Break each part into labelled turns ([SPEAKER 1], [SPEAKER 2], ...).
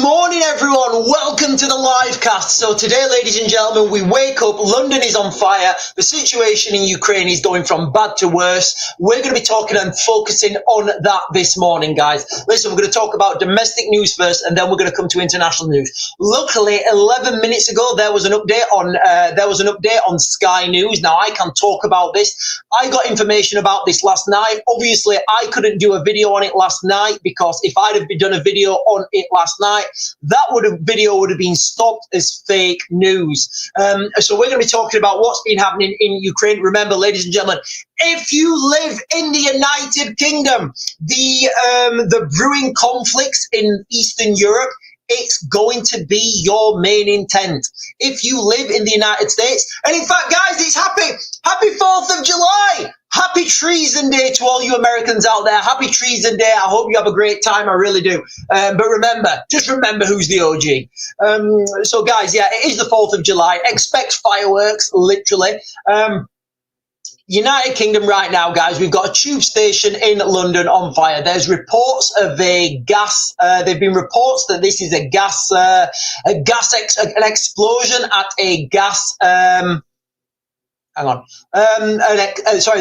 [SPEAKER 1] morning, everyone. Welcome to the Livecast. So today, ladies and gentlemen, we wake up. London is on fire. The situation in Ukraine is going from bad to worse. We're going to be talking and focusing on that this morning, guys. Listen, we're going to talk about domestic news first, and then we're going to come to international news. Luckily, 11 minutes ago, there was an update on Sky News. Now, I can talk about this. I got information about this last night. Obviously, I couldn't do a video on it last night because if I'd have done a video on it last night, that video would have been stopped as fake news. So we're going to be talking about what's been happening in Ukraine. Remember, ladies and gentlemen, if you live in the United Kingdom, the brewing conflicts in Eastern Europe, it's going to be your main intent. If you live in the United States, and in fact, guys, it's happy 4th of July. Happy Treason Day to all you Americans out there. Happy Treason Day. I hope you have a great time. I really do. But remember, just remember who's the OG. So guys, yeah, it is the 4th of July. Expect fireworks, literally. United Kingdom right now, guys, we've got a tube station in London on fire. There's reports of a gas, there've been reports that this is an explosion at a gas,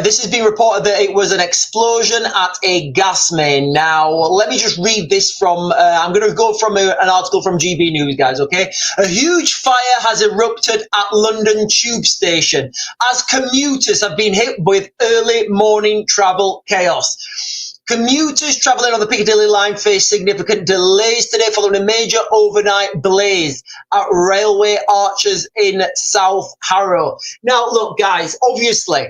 [SPEAKER 1] this has been reported that it was an explosion at a gas main. Now, let me just read this from, I'm going to go from an article from GB News, guys, okay? A huge fire has erupted at London tube station as commuters have been hit with early morning travel chaos. Commuters travelling on the Piccadilly line face significant delays today following a major overnight blaze at railway arches in South Harrow. Now, look, guys, obviously,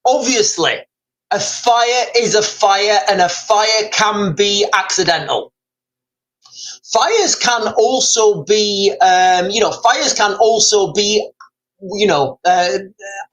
[SPEAKER 1] a fire is a fire and a fire can be accidental. Fires can also be,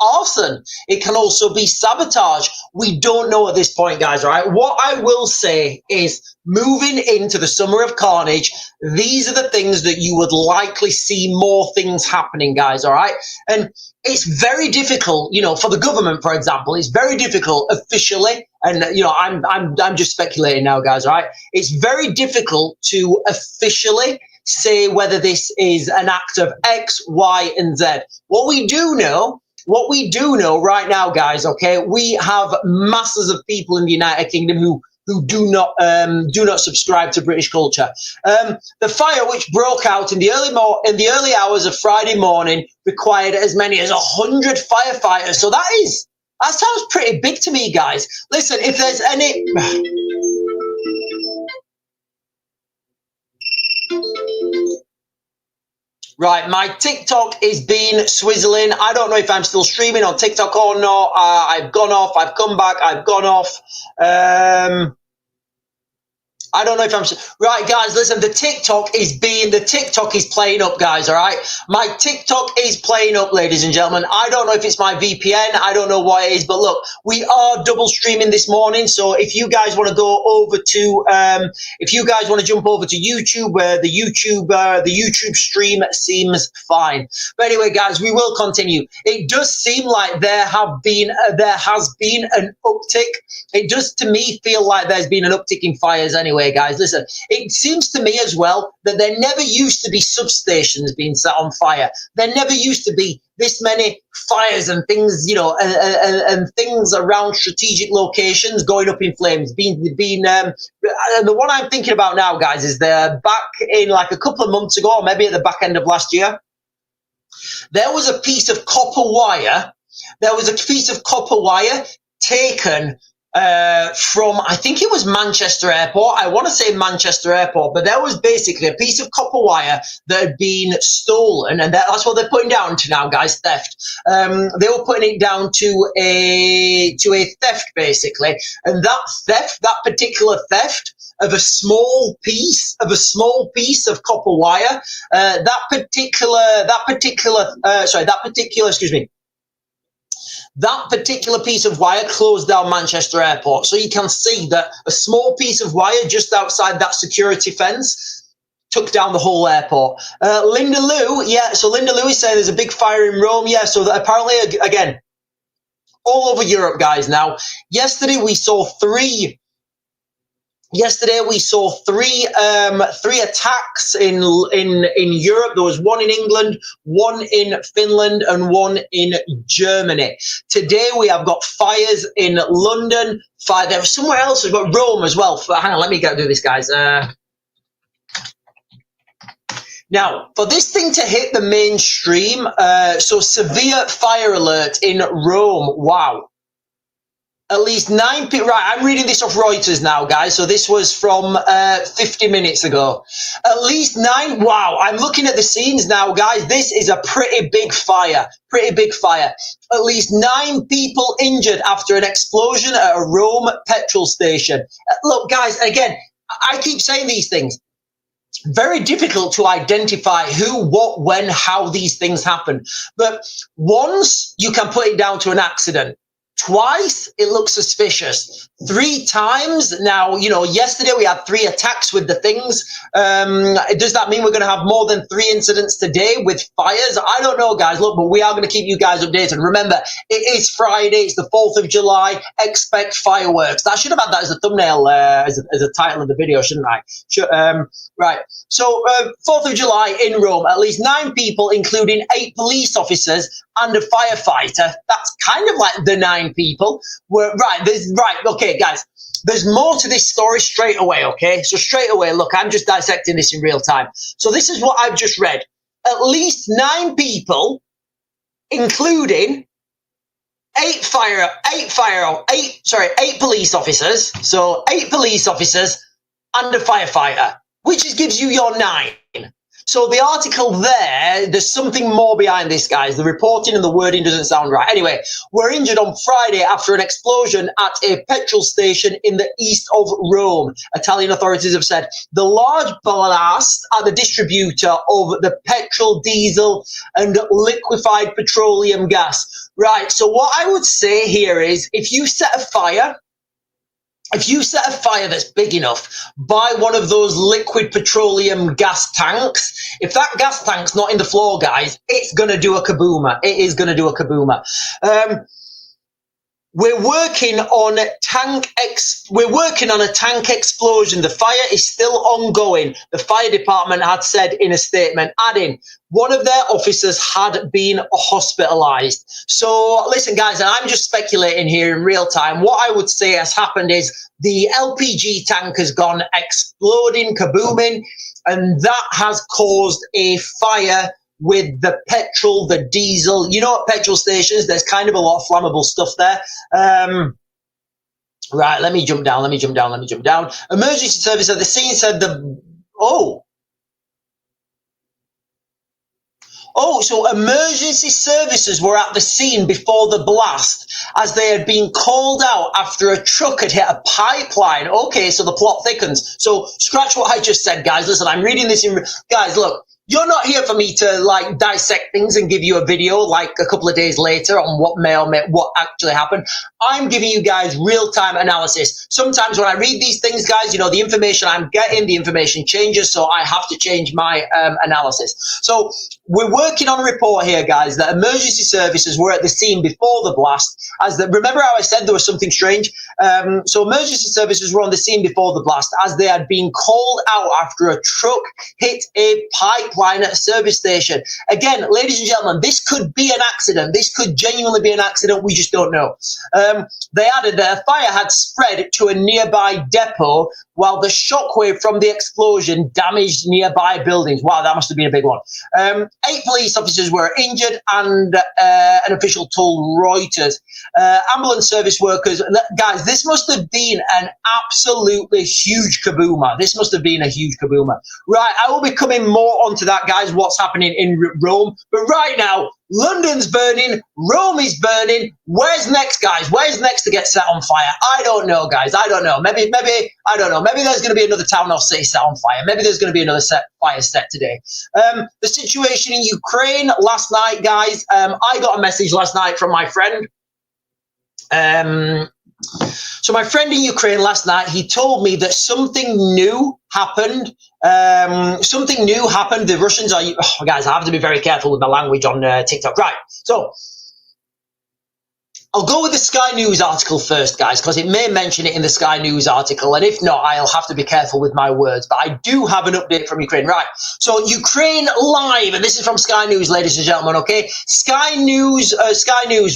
[SPEAKER 1] arson. It can also be sabotage. We don't know at this point, guys, all right? What I will say is, moving into the summer of carnage, these are the things that you would likely see more things happening, guys, all right? And it's very difficult, for the government, for example, it's very difficult officially, and, I'm just speculating now, guys, all right? It's very difficult to officially say whether this is an act of X, Y, and Z. What we do know right now, guys, okay, we have masses of people in the United Kingdom who do not subscribe to British culture. The fire, which broke out in the early hours of Friday morning, required as many as 100 firefighters. So that sounds pretty big to me, guys. Listen, if there's any. Right, my TikTok is being swizzling. I don't know if I'm still streaming on TikTok or not. I've gone off, I've come back, I've gone off. I don't know if I'm... Right, guys, listen, the TikTok is playing up, guys, all right? My TikTok is playing up, ladies and gentlemen. I don't know if it's my VPN. I don't know what it is, but look, we are double streaming this morning, so if you guys want to go over to... if you guys want to jump over to YouTube, where the YouTube stream seems fine. But anyway, guys, we will continue. It does seem like there has been an uptick. It does, to me, feel like there's been an uptick in fires anyway. Guys, listen, it seems to me as well that there never used to be substations being set on fire. There never used to be this many fires and things, and things around strategic locations going up in flames. And the one I'm thinking about now, guys, is back in like a couple of months ago, or maybe at the back end of last year, there was a piece of copper wire. Taken from, I think it was Manchester Airport. I want to say Manchester Airport, but there was basically a piece of copper wire that had been stolen, and that's what they're putting down to now, guys, theft. They were putting it down to a theft, basically, and that particular theft of a small piece of copper wire, that particular piece of wire closed down Manchester Airport. So you can see that a small piece of wire just outside that security fence took down the whole airport. Linda Lou is saying there's a big fire in Rome. Yeah, so that apparently, again, all over Europe, guys. Now, yesterday we saw three Yesterday we saw three attacks in Europe. There was one in England, one in Finland, and one in Germany. Today we have got fires in London. There was somewhere else. We've got Rome as well. Hang on, let me go do this, guys. Now, for this thing to hit the mainstream, so severe fire alert in Rome. Wow. At least 9 people. Right, I'm reading this off Reuters now, guys. So this was from 50 minutes ago. At least 9. Wow, I'm looking at the scenes now, guys. This is a pretty big fire. Pretty big fire. At least 9 people injured after an explosion at a Rome petrol station. Look, guys, again, I keep saying these things. Very difficult to identify who, what, when, how these things happen. But once you can put it down to an accident. Twice, it looks suspicious. 3 times, now, you know, yesterday we had 3 attacks with the things. Does that mean we're going to have more than 3 incidents today with fires? I don't know, guys. Look, but we are going to keep you guys updated. Remember, it is Friday. It's the 4th of July. Expect fireworks. I should have had that as a thumbnail, as a title of the video, shouldn't I? Right. So, 4th of July in Rome, at least 9 people, including 8 police officers and a firefighter. That's kind of like the 9 people were right. Okay, guys, there's more to this story straight away. Okay, so straight away, look, I'm just dissecting this in real time. So this is what I've just read. At least 9 people, including 8 police officers. So 8 police officers and a firefighter, which gives you your 9. So the article there's something more behind this, guys. The reporting and the wording doesn't sound right. Anyway, were injured on Friday after an explosion at a petrol station in the east of Rome. Italian authorities have said the large blast at the distributor of the petrol, diesel, and liquefied petroleum gas. Right, so what I would say here is if you set a fire that's big enough by one of those liquid petroleum gas tanks, if that gas tank's not in the floor, guys, it's going to do a kaboomer. It is going to do a kaboomer. We're working on a tank explosion. The fire is still ongoing, the fire department had said in a statement, adding one of their officers had been hospitalized. So listen, guys, and I'm just speculating here in real time. What I would say has happened is the LPG tank has gone exploding, kabooming, and that has caused a fire with the petrol, the diesel. You know, at petrol stations, there's kind of a lot of flammable stuff there. Right, let me jump down. Emergency service at the scene said so emergency services were at the scene before the blast as they had been called out after a truck had hit a pipeline. Okay, so the plot thickens. So scratch what I just said, guys. Listen, I'm reading this in... Guys, look. You're not here for me to like dissect things and give you a video like a couple of days later on what actually happened. I'm giving you guys real-time analysis. Sometimes when I read these things, guys, you know, the information I'm getting, the information changes, so I have to change my analysis. So we're working on a report here, guys, that emergency services were at the scene before the blast. Remember how I said there was something strange? So emergency services were on the scene before the blast as they had been called out after a truck hit a pipeline at a service station. Again, ladies and gentlemen, this could be an accident. This could genuinely be an accident. We just don't know. They added that a fire had spread to a nearby depot while the shockwave from the explosion damaged nearby buildings. Wow, that must have been a big one. 8 police officers were injured, and an official told Reuters. Ambulance service workers, guys, this must have been an absolutely huge kaboomer. This must have been a huge kaboomer. Right, I will be coming more onto that, guys, what's happening in Rome. But right now, London's burning, Rome is burning. Where's next, guys? Where's next to get set on fire? I don't know, guys. I don't know. Maybe, I don't know. Maybe there's going to be another town or city set on fire. Maybe there's going to be another fire set today. The situation in Ukraine last night, guys, I got a message last night from my friend. So my friend in Ukraine last night, he told me that something new happened. The Russians are, guys, I have to be very careful with my language on TikTok. Right. So I'll go with the Sky News article first, guys, because it may mention it in the Sky News article, and if not, I'll have to be careful with my words. But I do have an update from Ukraine. Right, so Ukraine live, and this is from Sky News, ladies and gentlemen, okay? Sky News,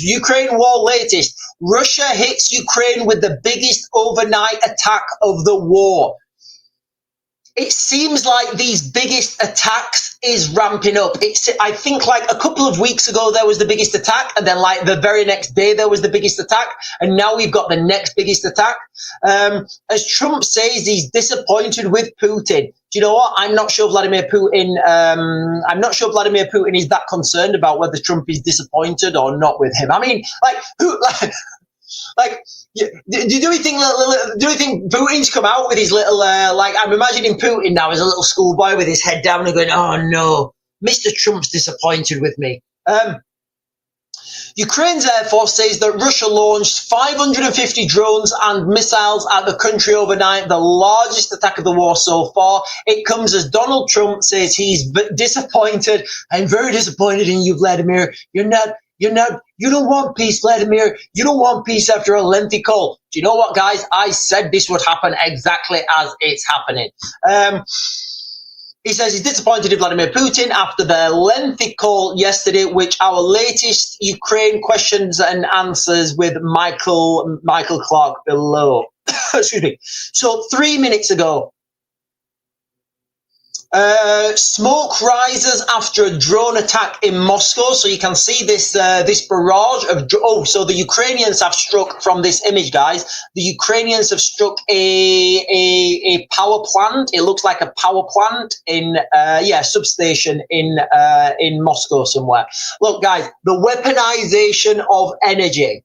[SPEAKER 1] Ukraine war latest. Russia hits Ukraine with the biggest overnight attack of the war. It seems like these biggest attacks is ramping up. I think like a couple of weeks ago there was the biggest attack, and then like the very next day there was the biggest attack, and now we've got the next biggest attack. As Trump says, he's disappointed with Putin. Do you know what? I'm not sure Vladimir Putin is that concerned about whether Trump is disappointed or not with him. I mean, like who like do we think Putin's come out with his little like I'm imagining Putin now as a little schoolboy with his head down and going, oh no, Mr. Trump's disappointed with me. Ukraine's Air Force says that Russia launched 550 drones and missiles at the country overnight, the largest attack of the war so far. It comes as Donald Trump says he's disappointed. I'm very disappointed in you, Vladimir. You don't want peace, Vladimir. You don't want peace after a lengthy call. Do you know what, guys? I said this would happen exactly as it's happening. He says he's disappointed in Vladimir Putin after their lengthy call yesterday, which our latest Ukraine questions and answers with Michael Clark below. Excuse me. So 3 minutes ago, smoke rises after a drone attack in Moscow. So you can see this barrage of so the Ukrainians have struck from this image, guys. The Ukrainians have struck a power plant. It looks like a power plant in substation in Moscow somewhere. Look, guys, the weaponization of energy.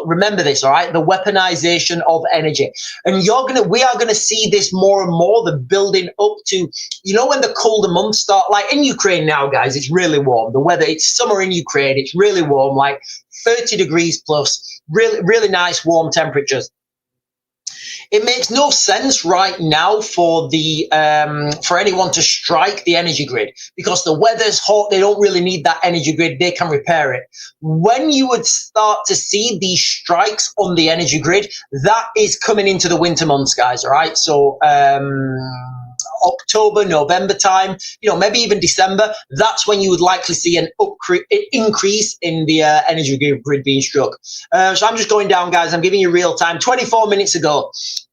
[SPEAKER 1] Remember this, all right? The weaponization of energy, and we are gonna see this more and more. The building up to. You know, when the colder months start, like in Ukraine now, guys, it's really warm. The weather, it's summer in Ukraine. It's really warm, like 30 degrees plus, really, really nice warm temperatures. It makes no sense right now for anyone to strike the energy grid because the weather's hot. They don't really need that energy grid. They can repair it. When you would start to see these strikes on the energy grid, that is coming into the winter months, guys. All right. So, October, November time, maybe even December, that's when you would likely see an increase in the energy grid being struck. So I'm just going down, guys. I'm giving you real time. 24 minutes ago,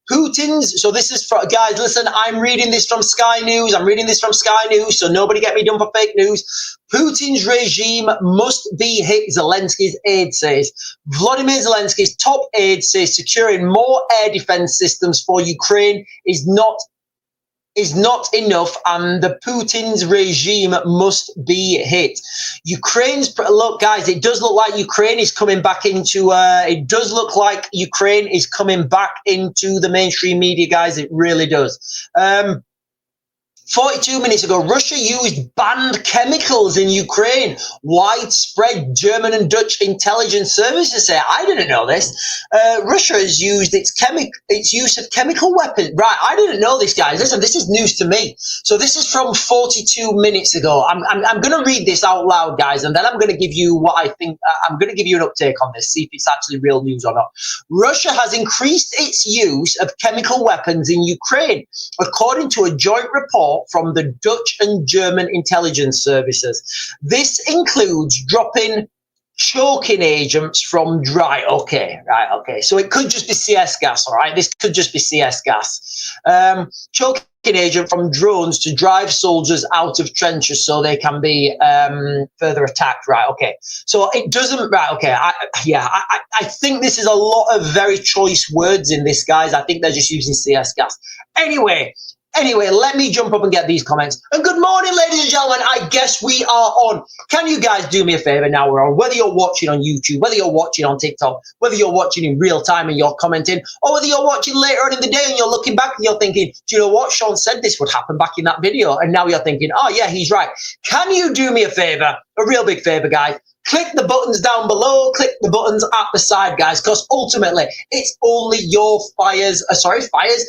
[SPEAKER 1] so this is for, guys, listen, I'm reading this from Sky News. So nobody get me done for fake news. Putin's regime must be hit, Zelensky's aide says. Volodymyr Zelensky's top aide says securing more air defense systems for Ukraine is not enough, and the Putin's regime must be hit. Look, guys, it does look like Ukraine is coming back into the mainstream media, guys. It really does. 42 minutes ago, Russia used banned chemicals in Ukraine. Widespread German and Dutch intelligence services say, I didn't know this. Russia has used its use of chemical weapons. Right, I didn't know this, guys. Listen, this is news to me. So this is from 42 minutes ago. I'm going to read this out loud, guys, and then I'm going to give you what I think. I'm going to give you an uptake on this, see if it's actually real news or not. Russia has increased its use of chemical weapons in Ukraine, according to a joint report from the Dutch and German intelligence services. This includes dropping choking agents from okay. So it could just be CS gas, all right? This could just be CS gas. Choking agent from drones to drive soldiers out of trenches so they can be further attacked, right? Okay. So it doesn't, right? Okay. I think this is a lot of very choice words in this, guys. I think they're just using CS gas. Anyway, let me jump up and get these comments. And good morning, ladies and gentlemen. I guess we are on. Can you guys do me a favor now? We're on. Whether you're watching on YouTube, whether you're watching on TikTok, whether you're watching in real time and you're commenting, or whether you're watching later on in the day and you're looking back and you're thinking, do you know what? Sean said this would happen back in that video. And now you're thinking, oh, yeah, he's right. Can you do me a favor? A real big favor, guys. Click the buttons down below, click the buttons at the side, guys, because ultimately it's only your fires. There is fires,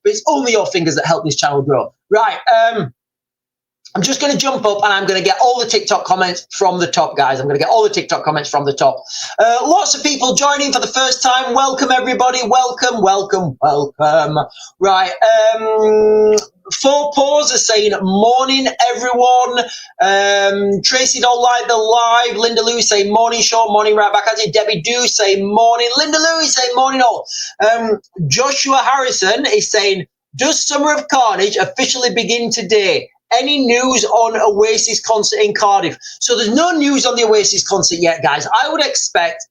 [SPEAKER 1] but it's only your fingers that help this channel grow. Right. I'm just going to jump up and I'm going to get all the TikTok comments from the top, guys. I'm going to get all the TikTok comments from the top. Lots of people joining for the first time. Welcome, everybody. Welcome, welcome, welcome. Right. Four Paws are saying, morning, everyone. Tracy don't like the live. Linda Lewis saying, morning, Sean. Morning, right back at you. Debbie Do say, morning. Linda Lewis saying, morning, all. Joshua Harrison is saying, does Summer of Carnage officially begin today? Any news on Oasis concert in Cardiff? So there's no news on the Oasis concert yet, guys. I would expect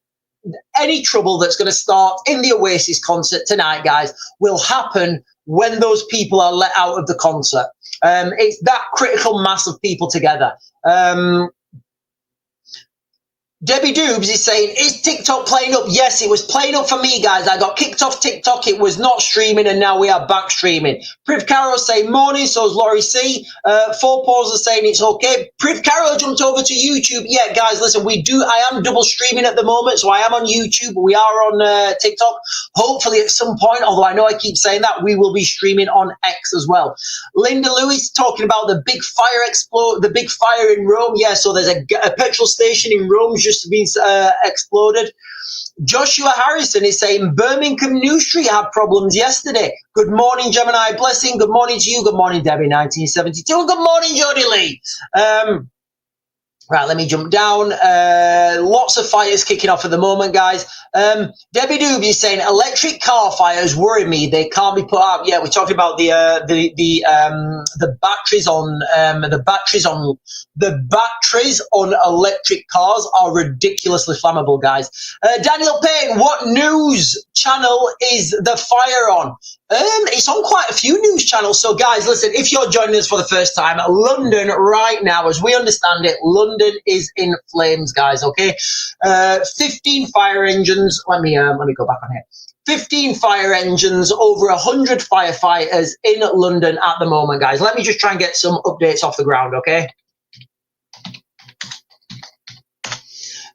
[SPEAKER 1] any trouble that's going to start in the Oasis concert tonight, guys, will happen when those people are let out of the concert. It's that critical mass of people together. Debbie Doobs is saying, is TikTok playing up? Yes, it was playing up for me, guys. I got kicked off TikTok. It was not streaming, and now we are back streaming. Priv Carroll saying morning, so is Laurie C. Four Paws are saying it's okay. Priv Carroll jumped over to YouTube. Yeah, guys, listen, I am double streaming at the moment, so I am on YouTube. We are on TikTok. Hopefully at some point, although I know I keep saying that, we will be streaming on X as well. Linda Lewis talking about the big fire in Rome. Yeah, so there's a petrol station in Rome just been exploded. Joshua Harrison is saying Birmingham New Street had problems yesterday. Good morning, Gemini Blessing. Good morning to you. Good morning, Debbie 1972. And good morning, Jodie Lee. Right, let me jump down. Lots of fires kicking off at the moment, guys. Debbie Doobie is saying electric car fires worry me. They can't be put out. Yeah, we're talking about the batteries on electric cars are ridiculously flammable, guys. Daniel Payne, what news channel is the fire on? It's on quite a few news channels. So, guys, listen, if you're joining us for the first time, London right now, as we understand it, London is in flames, guys, okay? 15 fire engines. Let me go back on here. 15 fire engines, over 100 firefighters in London at the moment, guys. Let me just try and get some updates off the ground, okay?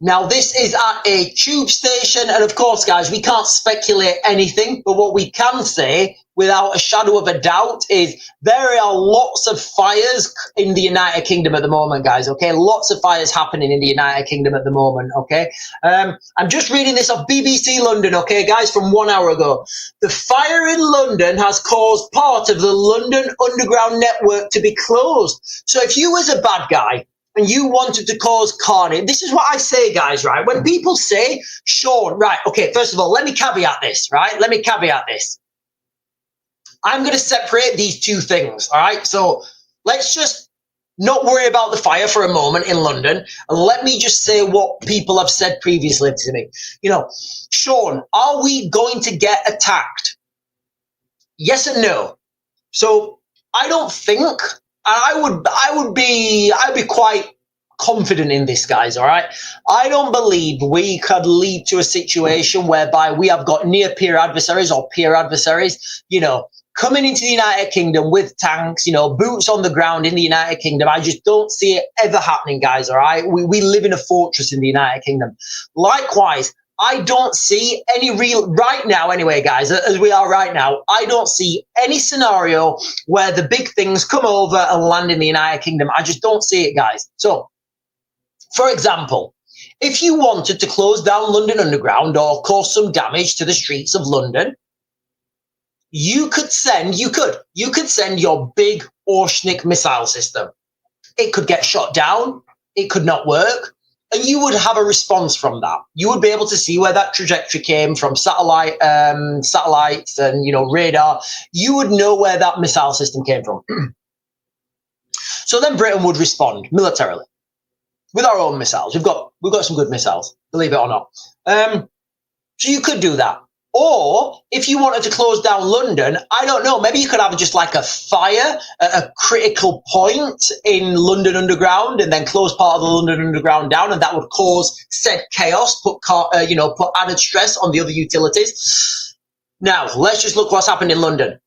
[SPEAKER 1] Now, this is at a tube station, and of course, guys, we can't speculate anything, but what we can say, without a shadow of a doubt, is there are lots of fires in the United Kingdom at the moment, guys, okay? Lots of fires happening in the United Kingdom at the moment, okay? I'm just reading this off BBC London, okay, guys, from 1 hour ago. The fire in London has caused part of the London Underground network to be closed. So if you was a bad guy, and you wanted to cause carnage, this is what I say, guys, right? When people say, Sean, right, okay, first of all, let me caveat this, right? Let me caveat this. I'm going to separate these two things, all right? So let's just not worry about the fire for a moment in London, and let me just say what people have said previously to me. You know, Sean, are we going to get attacked? Yes and no. So I don't think... I'd be quite confident in this, guys, all right? I don't believe we could lead to a situation whereby we have got near-peer adversaries or peer adversaries, you know, coming into the United Kingdom with tanks, you know, boots on the ground in the United Kingdom. I just don't see it ever happening, guys, all right? We live in a fortress in the United Kingdom. Likewise, I don't see any right now anyway, guys, as we are right now, I don't see any scenario where the big things come over and land in the United Kingdom. I just don't see it, guys. So, for example, if you wanted to close down London Underground or cause some damage to the streets of London, you could send your big Oceanic missile system. It could get shot down. It could not work. And you would have a response from that. You would be able to see where that trajectory came from, satellites and, you know, radar. You would know where that missile system came from. So then Britain would respond militarily with our own missiles. We've got some good missiles, believe it or not. So you could do that. Or if you wanted to close down London, I don't know, maybe you could have just like a fire at a critical point in London Underground and then close part of the London Underground down, and that would cause said chaos, put added stress on the other utilities. Now, let's just look what's happened in London.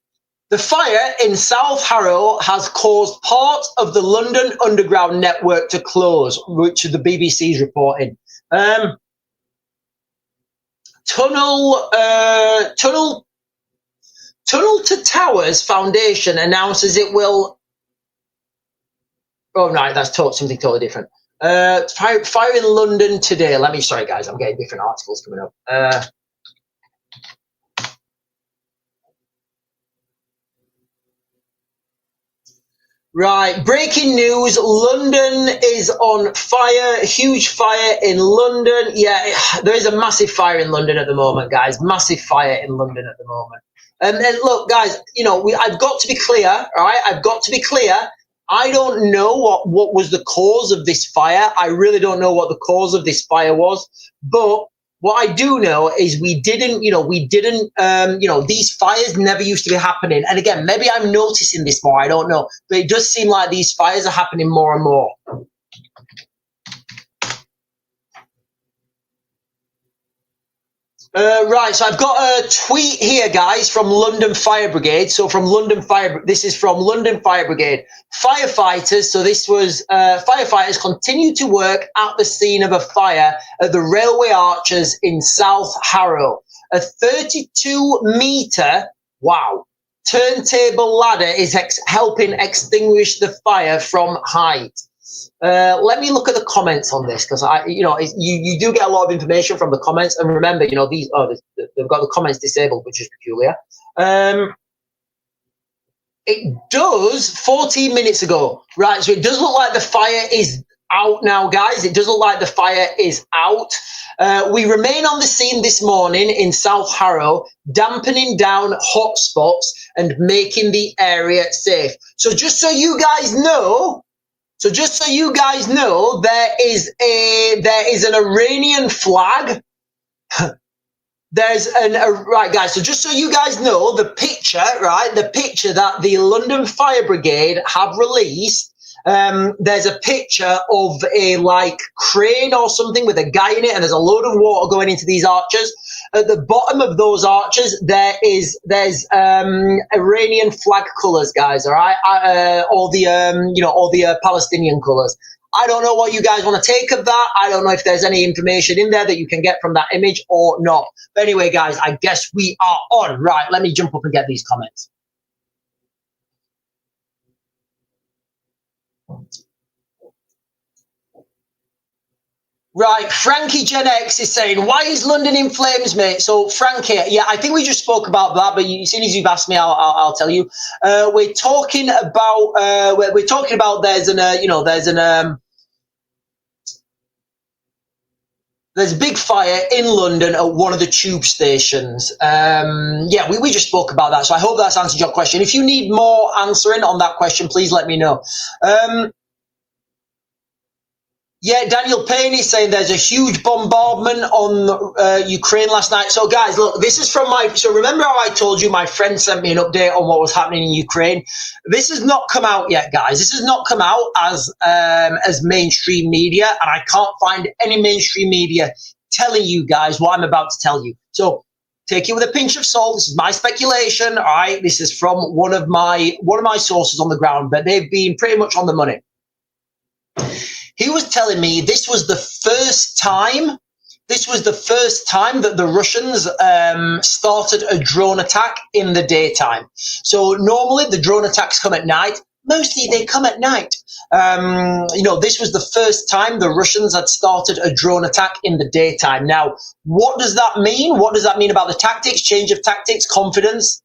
[SPEAKER 1] The fire in South Harrow has caused part of the London Underground network to close, which the BBC is reporting. Tunnel to Towers Foundation announces it will Oh, no, that's something totally different. Fire in London today. Sorry, guys, I'm getting different articles coming up. Right, breaking news, London is on fire, huge fire in London. Yeah, there is a massive fire in London at the moment, guys, massive fire in London at the moment. And look, guys, I've got to be clear, all right, I've got to be clear. I don't know what was the cause of this fire. I really don't know what the cause of this fire was, but what I do know is these fires never used to be happening. And again, maybe I'm noticing this more, I don't know. But it does seem like these fires are happening more and more. Right, so I've got a tweet here, guys, from London Fire Brigade. So this is from London Fire Brigade. Firefighters, so this was, firefighters continue to work at the scene of a fire at the railway arches in South Harrow. A 32-meter, wow, turntable ladder is helping extinguish the fire from height. Let me look at the comments on this, because you do get a lot of information from the comments. And remember, they've got the comments disabled, which is peculiar. It does 14 minutes ago, right? So it does look like the fire is out now, guys. It does look like the fire is out. We remain on the scene this morning in South Harrow, dampening down hotspots and making the area safe. So just so you guys know. There is an Iranian flag. Right, guys. So just so you guys know, the picture that the London Fire Brigade have released. There's a picture of a crane or something with a guy in it, and there's a load of water going into these arches. At the bottom of those arches, there's Iranian flag colours, guys. All right, all the Palestinian colours. I don't know what you guys want to take of that. I don't know if there's any information in there that you can get from that image or not. But anyway, guys, I guess we are on. Right, let me jump up and get these comments. Right, Frankie Gen X is saying, why is London in flames, mate? So, Frankie, yeah, I think we just spoke about that, but as soon as you've asked me, I'll tell you. We're talking about there's a big fire in London at one of the tube stations. Yeah, we just spoke about that, so I hope that's answered your question. If you need more answering on that question, please let me know. Yeah, Daniel Payne is saying there's a huge bombardment on Ukraine last night. So, guys, look, this is from so remember how I told you my friend sent me an update on what was happening in Ukraine? This has not come out yet, guys. This has not come out as mainstream media, and I can't find any mainstream media telling you guys what I'm about to tell you. So, take it with a pinch of salt. This is my speculation, all right? This is from one of my sources on the ground, but they've been pretty much on the money. He was telling me this was the first time that the Russians started a drone attack in the daytime. So normally the drone attacks come at night. Mostly they come at night. This was the first time the Russians had started a drone attack in the daytime. Now, what does that mean? What does that mean about the tactics, change of tactics, confidence?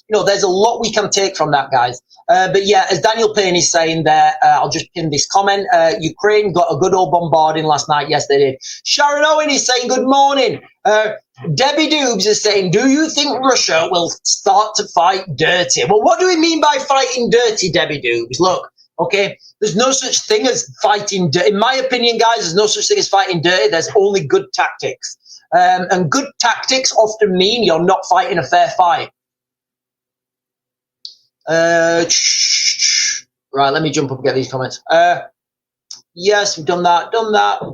[SPEAKER 1] There's a lot we can take from that, guys. But yeah, as Daniel Payne is saying there, I'll just pin this comment. Ukraine got a good old bombarding last night. Yes, they did. Sharon Owen is saying good morning. Debbie Doobs is saying, do you think Russia will start to fight dirty? Well, what do we mean by fighting dirty, Debbie Doobs? Look, okay, there's no such thing as fighting dirty. In my opinion, guys, there's no such thing as fighting dirty. There's only good tactics. And good tactics often mean you're not fighting a fair fight. Right, let me jump up and get these comments. Yes, we've done that.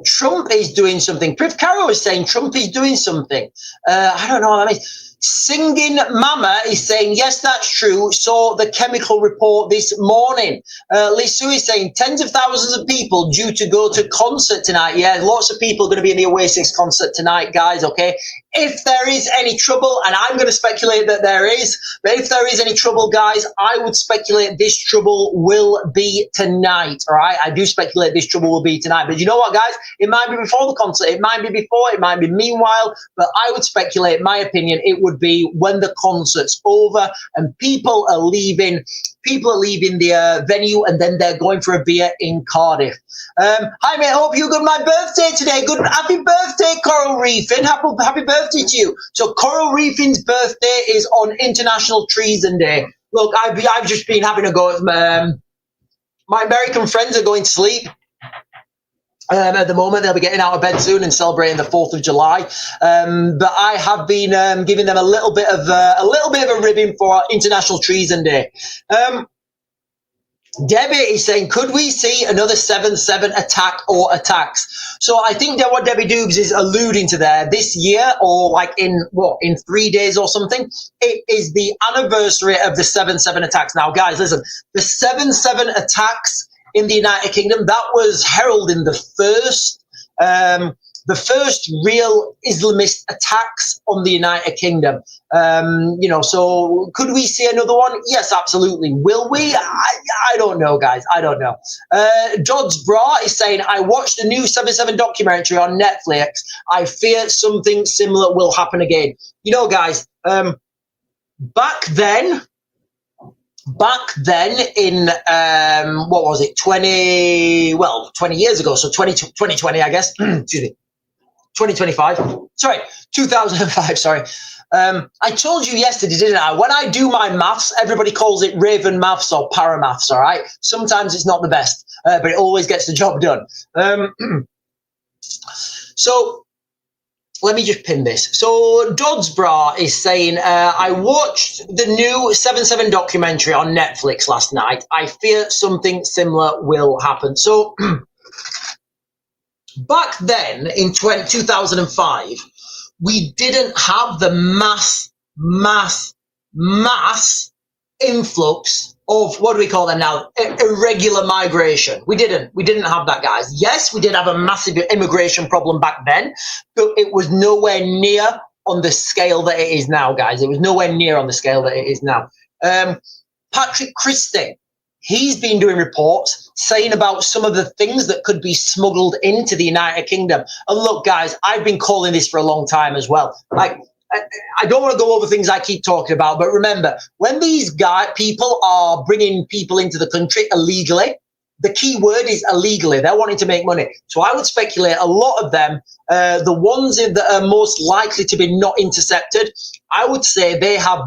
[SPEAKER 1] Trump is doing something. Priv Caro is saying Trump is doing something. I don't know what that means. Singing Mama is saying, yes, that's true. Saw the chemical report this morning. Lee Sue is saying tens of thousands of people due to go to concert tonight. Yeah, lots of people are going to be in the Oasis concert tonight, guys, okay? if there is any trouble, and I'm going to speculate that there is, but if there is any trouble, guys, I would speculate this trouble will be tonight, all right? I do speculate this trouble will be tonight, but you know what, guys? It might be before the concert, it might be before, it might be meanwhile, but I would speculate, in my opinion, it would be when the concert's over and people are leaving the venue, and then they're going for a beer in Cardiff. Hi, mate. Hope you got my birthday today. Good, happy birthday, Coral Reefing. Happy birthday to you. So, Coral Reefing's birthday is on International Treason Day. Look, I've just been having a go at my American friends are going to sleep. At the moment, they'll be getting out of bed soon and celebrating the 4th of July. But I have been giving them a little bit of a ribbon for International Treason Day. Debbie is saying, could we see another 7/7 attack or attacks? So I think that what Debbie Doogs is alluding to there, this year, or like in 3 days or something, it is the anniversary of the 7/7 attacks. Now, guys, listen, the 7/7 attacks in the United Kingdom, that was heralding the first real Islamist attacks on the United Kingdom. So could we see another one? Yes, absolutely. Will we? I don't know, guys. I don't know. Dodds Bra is saying, I watched the new 7/7 documentary on Netflix. I fear something similar will happen again. You know, guys, back then in, what was it, 20 years ago, so 2020, I guess, excuse me, 2005, sorry. I told you yesterday, didn't I? When I do my maths, everybody calls it Raven maths or paramaths, all right? Sometimes it's not the best, but it always gets the job done. So let me just pin this. So Dodds Bra is saying, I watched the new 7/7 documentary on Netflix last night. I fear something similar will happen. So back then in 2005, we didn't have the mass influx of, what do we call them now? Irregular migration. We didn't have that, guys. Yes, we did have a massive immigration problem back then, but it was nowhere near on the scale that it is now, guys. It was nowhere near on the scale that it is now. Patrick Christie, he's been doing reports saying about some of the things that could be smuggled into the United Kingdom. And look, guys, I've been calling this for a long time as well. Like, I don't want to go over things I keep talking about, but remember, when these people are bringing people into the country illegally, the key word is illegally. They're wanting to make money. So I would speculate a lot of them, the ones that are most likely to be not intercepted, I would say they have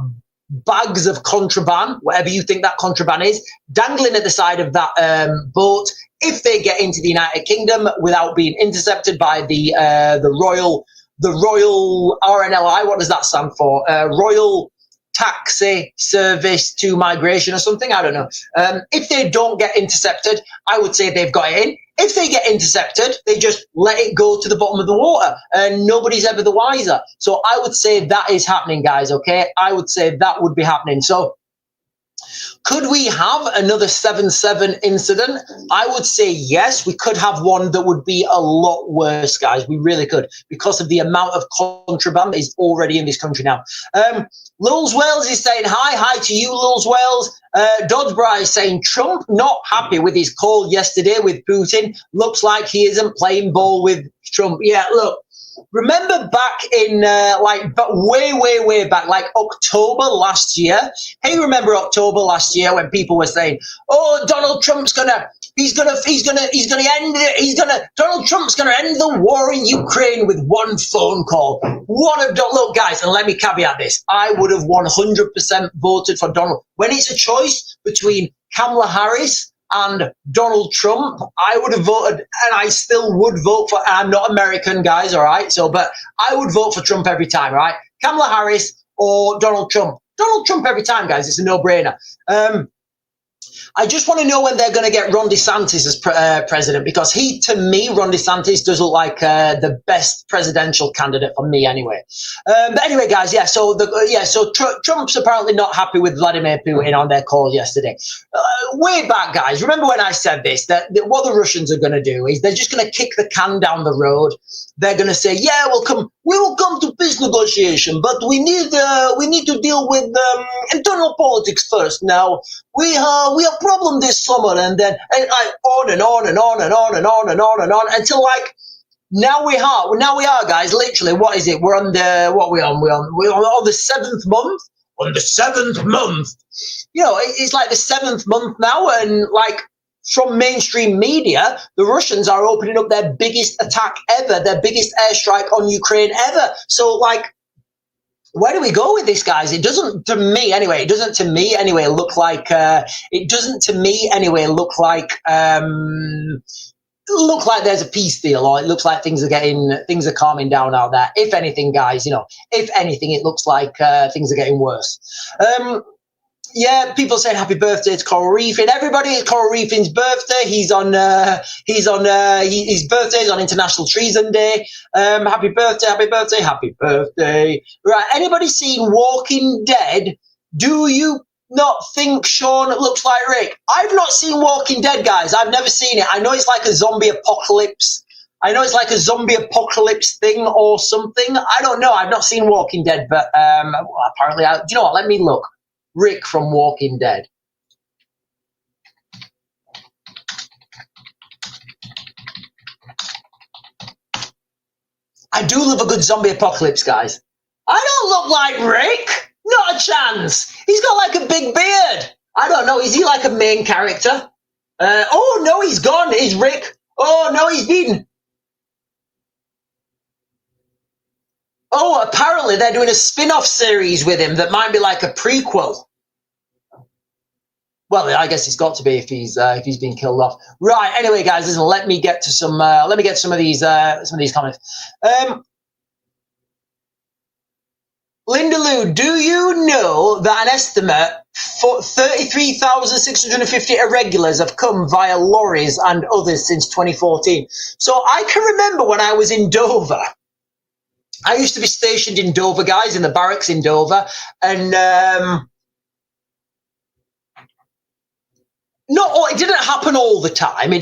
[SPEAKER 1] bags of contraband, whatever you think that contraband is, dangling at the side of that boat. If they get into the United Kingdom without being intercepted by the Royal RNLI, what does that stand for? Royal Taxi Service to Migration or something, I don't know. If they don't get intercepted, I would say they've got it in. If they get intercepted, they just let it go to the bottom of the water and nobody's ever the wiser. So I would say that is happening, guys, okay? I would say that would be happening. So could we have another 7/7 incident? I would say yes. We could have one that would be a lot worse, guys. We really could, because of the amount of contraband that is already in this country now. Lils Wales is saying hi to you, Lils Wales. Doddsborough is saying Trump not happy with his call yesterday with Putin. Looks like he isn't playing ball with Trump. Yeah, look. Remember back in way back, like October last year. Hey, remember October last year when people were saying, "Oh, Donald Trump's Donald Trump's gonna end the war in Ukraine with one phone call." Look, guys, and let me caveat this: I would have 100% voted for Donald. When it's a choice between Kamala Harris and Donald Trump, I would have voted, and I still would vote for, I'm not American, guys, all right? So, but I would vote for Trump every time, right? Kamala Harris or Donald Trump. Donald Trump every time, guys. It's a no-brainer. I just want to know when they're going to get Ron DeSantis as president, because Ron DeSantis does look like the best presidential candidate for me anyway. But anyway, guys, so Trump's apparently not happy with Vladimir Putin on their call yesterday. Way back, guys, remember when I said this, that what the Russians are going to do is they're just going to kick the can down the road they're going to say, yeah, we will come to peace negotiation, but we need to deal with internal politics first. Now we have problem this summer, and then on and on and on and on and on and on and on until like now we are, guys. Literally, what is it? We're on the what we're on the seventh month. On the seventh month, it's like the seventh month now, and like from mainstream media, the Russians are opening up their biggest attack ever, their biggest airstrike on Ukraine ever. So, like, where do we go with this, guys? It doesn't, to me anyway. It doesn't to me anyway look like. It doesn't to me anyway look like. Look like there's a peace deal, or it looks like things are calming down out there. If anything, guys, if anything, it looks like things are getting worse. Yeah, people saying happy birthday to Coral Reefing. Everybody, it's Coral Reefing's birthday. His birthday is on International Treason Day. Happy birthday, happy birthday, happy birthday. Right, anybody seen Walking Dead? Do you not think Sean looks like Rick? I've not seen Walking Dead, guys. I've never seen it. I know it's like a zombie apocalypse. I know it's like a zombie apocalypse thing or something. I don't know. I've not seen Walking Dead, but apparently, do you know what? Let me look. Rick from Walking Dead. I do love a good zombie apocalypse, guys. I don't look like Rick. Not a chance. He's got like a big beard. I don't know. Is he like a main character? Oh, no, he's gone. Is Rick? Oh, no, he's been. Oh, apparently they're doing a spin-off series with him that might be like a prequel. Well, I guess it's got to be if he's been killed off. Right. Anyway, guys, listen. Let me get to some of these comments. Linda Lou, do you know that an estimate for 33,650 irregulars have come via lorries and others since 2014? So I can remember when I was in Dover. I used to be stationed in Dover, guys, in the barracks in Dover, and no, it didn't happen all the time. I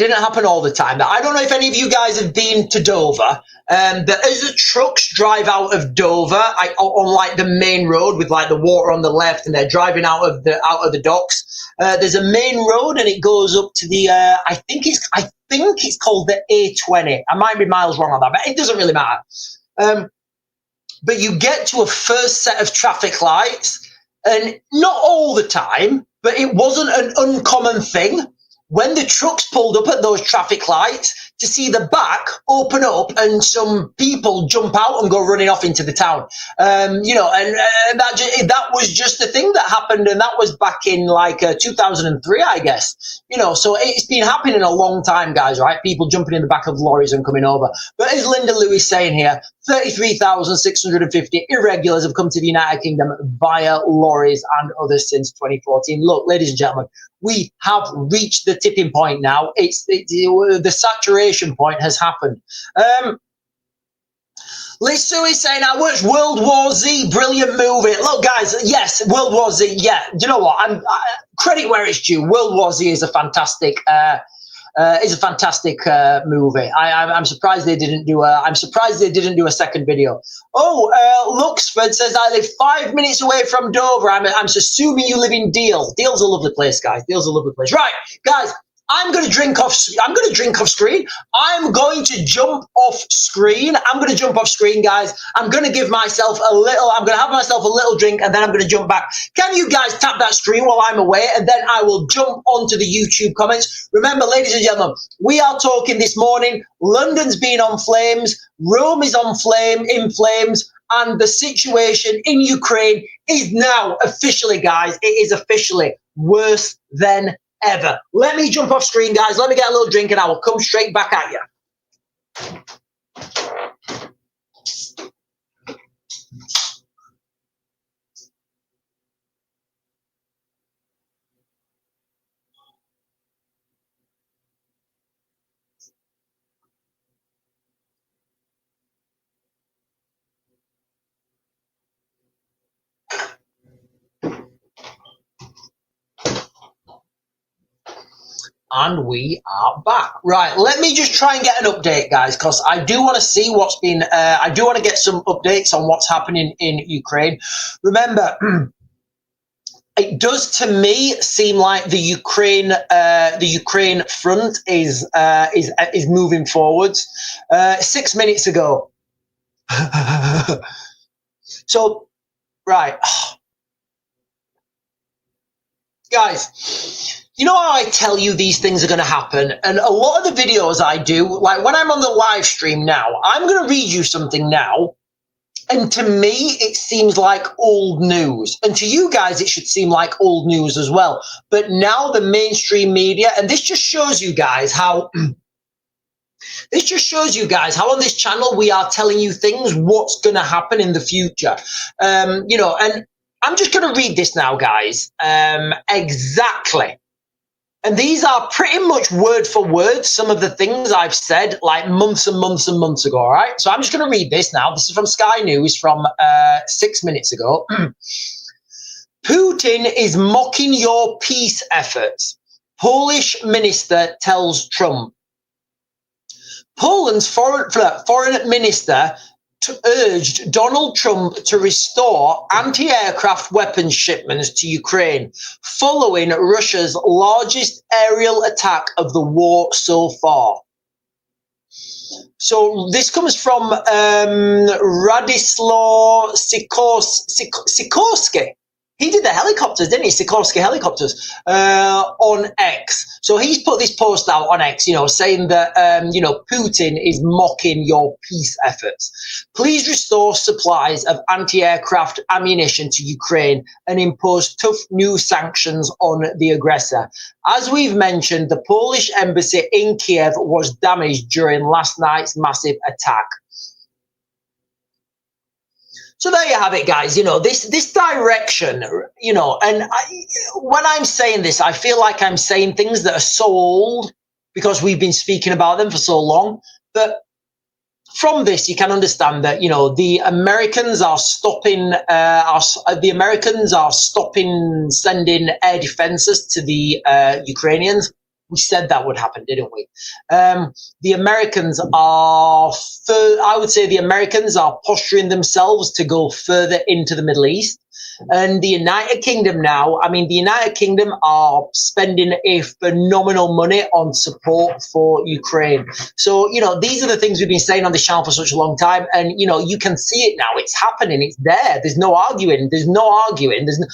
[SPEAKER 1] don't know if any of you guys have been to Dover. But as the trucks drive out of Dover, on like the main road with like the water on the left, and they're driving out of the docks. There's a main road, and it goes up to the. I think it's called the A20. I might be miles wrong on that, but it doesn't really matter. But you get to a first set of traffic lights, and not all the time, but it wasn't an uncommon thing when the trucks pulled up at those traffic lights to see the back open up and some people jump out and go running off into the town. And that was just a thing that happened, and that was back in like 2003, I guess. So it's been happening a long time, guys, right? People jumping in the back of lorries and coming over. But as Linda Lewis saying here, 33,650 irregulars have come to the United Kingdom via lorries and others since 2014. Look, ladies and gentlemen, we have reached the tipping point now. The saturation point has happened. Liz Sue is saying, I watched World War Z, brilliant movie. Look, guys, yes, World War Z, yeah. Do you know what? Credit where it's due. World War Z is a fantastic movie. I'm surprised they didn't do a second video. Oh, Luxford says I live 5 minutes away from Dover. I'm assuming you live in Deal. Deal's a lovely place, guys. Deal's a lovely place. Right, guys. I'm going to drink off screen. I'm going to jump off screen, guys. I'm going to have myself a little drink, and then I'm going to jump back. Can you guys tap that screen while I'm away, and then I will jump onto the YouTube comments. Remember, ladies and gentlemen, we are talking this morning. London's been on flames. Rome is in flames. And the situation in Ukraine is now officially, guys, it is officially worse than ever. Let me jump off screen, guys. Let me get a little drink, and I will come straight back at you. And we are back. Right, let me just try and get an update, guys, because I do want to see what's been, I do want to get some updates on what's happening in Ukraine. Remember, it does to me seem like the Ukraine front is moving forwards. 6 minutes ago. So, right. Guys, you know how I tell you these things are going to happen? And a lot of the videos I do, like when I'm on the live stream now, I'm going to read you something now. And to me, it seems like old news. And to you guys, it should seem like old news as well. But now the mainstream media, and this just shows you guys how... This just shows you guys how on this channel we are telling you things, what's going to happen in the future. You know, and I'm just going to read this now, guys. Exactly. And these are pretty much word for word some of the things I've said like months and months and months ago, all right? So I'm just going to read this now. This is from Sky News from 6 minutes ago. Putin is mocking your peace efforts. Polish minister tells Trump. Poland's foreign minister urged Donald Trump to restore anti-aircraft weapons shipments to Ukraine following Russia's largest aerial attack of the war so far. So this comes from Radislaw Sikorsky. He did the helicopters, didn't he? Sikorsky helicopters on X. So he's put this post out on X, you know, saying that, you know, Putin is mocking your peace efforts. Please restore supplies of anti-aircraft ammunition to Ukraine and impose tough new sanctions on the aggressor. As we've mentioned, the Polish embassy in Kiev was damaged during last night's massive attack. So there you have it, guys. You know, this direction, you know, and when I'm saying this, I feel like I'm saying things that are so old because we've been speaking about them for so long. But from this, you can understand that, you know, the Americans are stopping sending air defenses to the Ukrainians. We said that would happen, didn't we? The Americans are, I would say the Americans are posturing themselves to go further into the Middle East. And the United Kingdom now, I mean, the United Kingdom are spending a phenomenal money on support for Ukraine. So, you know, these are the things we've been saying on this channel for such a long time. And, you know, you can see it now. It's happening. It's there. There's no arguing. There's no arguing. There's no,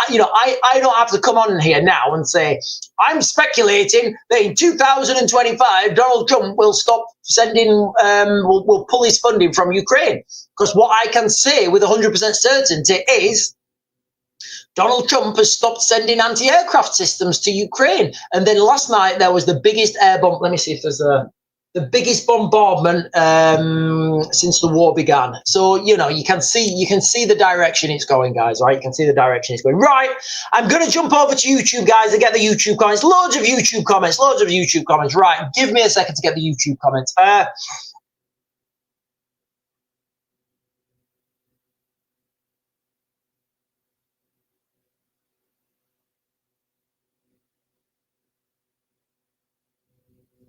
[SPEAKER 1] you know, I don't have to come on here now and say, I'm speculating that in 2025, Donald Trump will stop sending, will pull his funding from Ukraine. Because what I can say with 100% certainty is Donald Trump has stopped sending anti-aircraft systems to Ukraine. And then last night there was the biggest air bomb. Let me see if there's the biggest bombardment since the war began. So, you know, you can see the direction it's going, guys, right? You can see the direction it's going. Right, I'm going to jump over to YouTube, guys, and get the YouTube comments. Loads of YouTube comments. Right, give me a second to get the YouTube comments.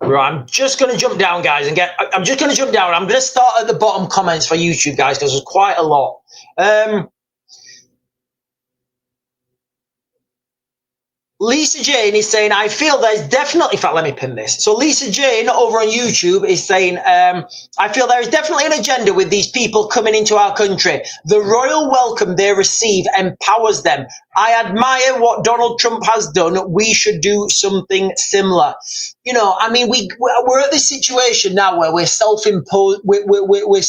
[SPEAKER 1] Right, I'm just going to jump down, guys, and I'm just going to jump down. I'm going to start at the bottom comments for YouTube, guys, because there's quite a lot. Lisa Jane is saying, I feel there's definitely, in fact, let me pin this. So Lisa Jane over on YouTube is saying, I feel there is definitely an agenda with these people coming into our country. The royal welcome they receive empowers them. I admire what Donald Trump has done. We should do something similar. You know, I mean, we're at this situation now where we're self-imposed, we're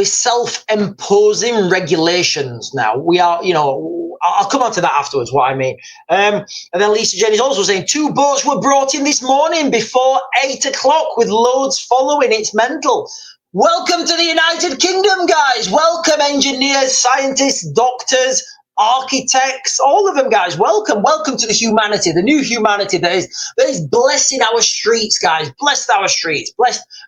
[SPEAKER 1] self-imposing regulations now. We are, you know, I'll come on to that afterwards, what I mean. And then Lisa Jane is also saying, 2 boats were brought in this morning before 8 o'clock with loads following. It's mental. Welcome to the United Kingdom, guys. Welcome, engineers, scientists, doctors, architects, all of them, guys. Welcome to the humanity, the new humanity that is blessing our streets, guys. Blessed our streets.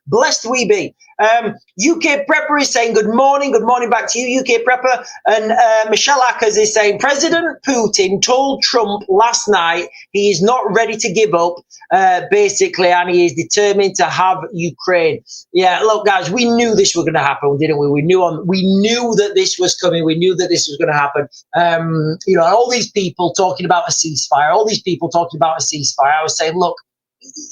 [SPEAKER 1] Blessed we be. UK Prepper is saying good morning back to you, UK Prepper. And Michelle Ackers is saying President Putin told Trump last night he is not ready to give up, basically, and he is determined to have Ukraine. Yeah, look, guys, we knew this was going to happen, didn't we? We knew that this was coming. We knew that this was going to happen. You know, all these people talking about a ceasefire, I was saying, look,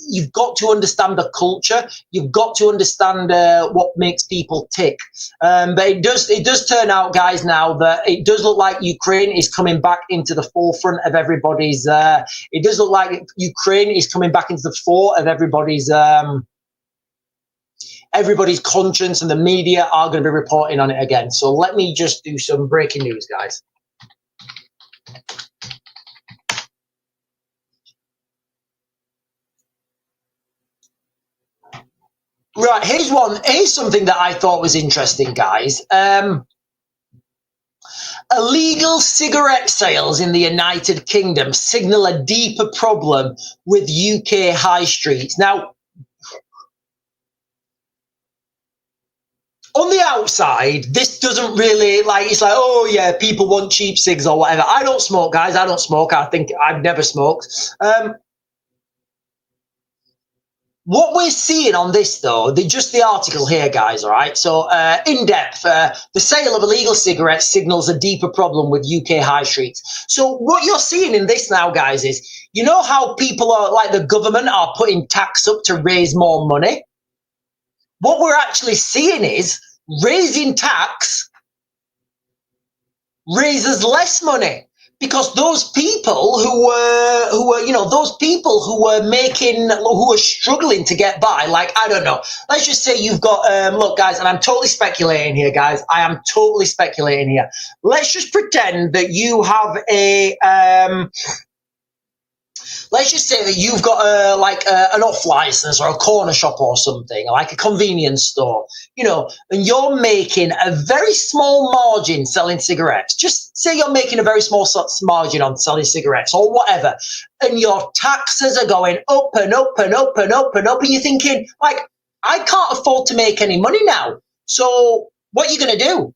[SPEAKER 1] you've got to understand the culture. You've got to understand what makes people tick. But it does turn out, guys, now that it does look like Ukraine is coming back into the forefront of everybody's. It does look like Ukraine is coming back into the fore of everybody's conscience, and the media are going to be reporting on it again. So let me just do some breaking news, guys. Right, here's something that I thought was interesting, guys. Illegal cigarette sales in the United Kingdom signal a deeper problem with UK high streets. Now, on the outside, this doesn't really, like, it's like, oh yeah, people want cheap cigs or whatever. I don't smoke, guys. I don't smoke. I think I've never smoked. What we're seeing on this, though, just the article here, guys, all right? So, in depth, the sale of illegal cigarettes signals a deeper problem with UK high streets. So what you're seeing in this now, guys, is, you know how people are, like the government are putting tax up to raise more money? What we're actually seeing is raising tax raises less money. Because those people who were struggling to get by, like, I don't know, let's just say you've got, look, guys, and I'm totally speculating here, guys. I am totally speculating here. Let's just pretend that you have let's just say that you've got an off license or a corner shop or something, like a convenience store, you know, and you're making a very small margin selling cigarettes. Just say you're making a very small margin on selling cigarettes or whatever, and your taxes are going up and up and up and up and up, and you're thinking, like, I can't afford to make any money now. So what are you going to do?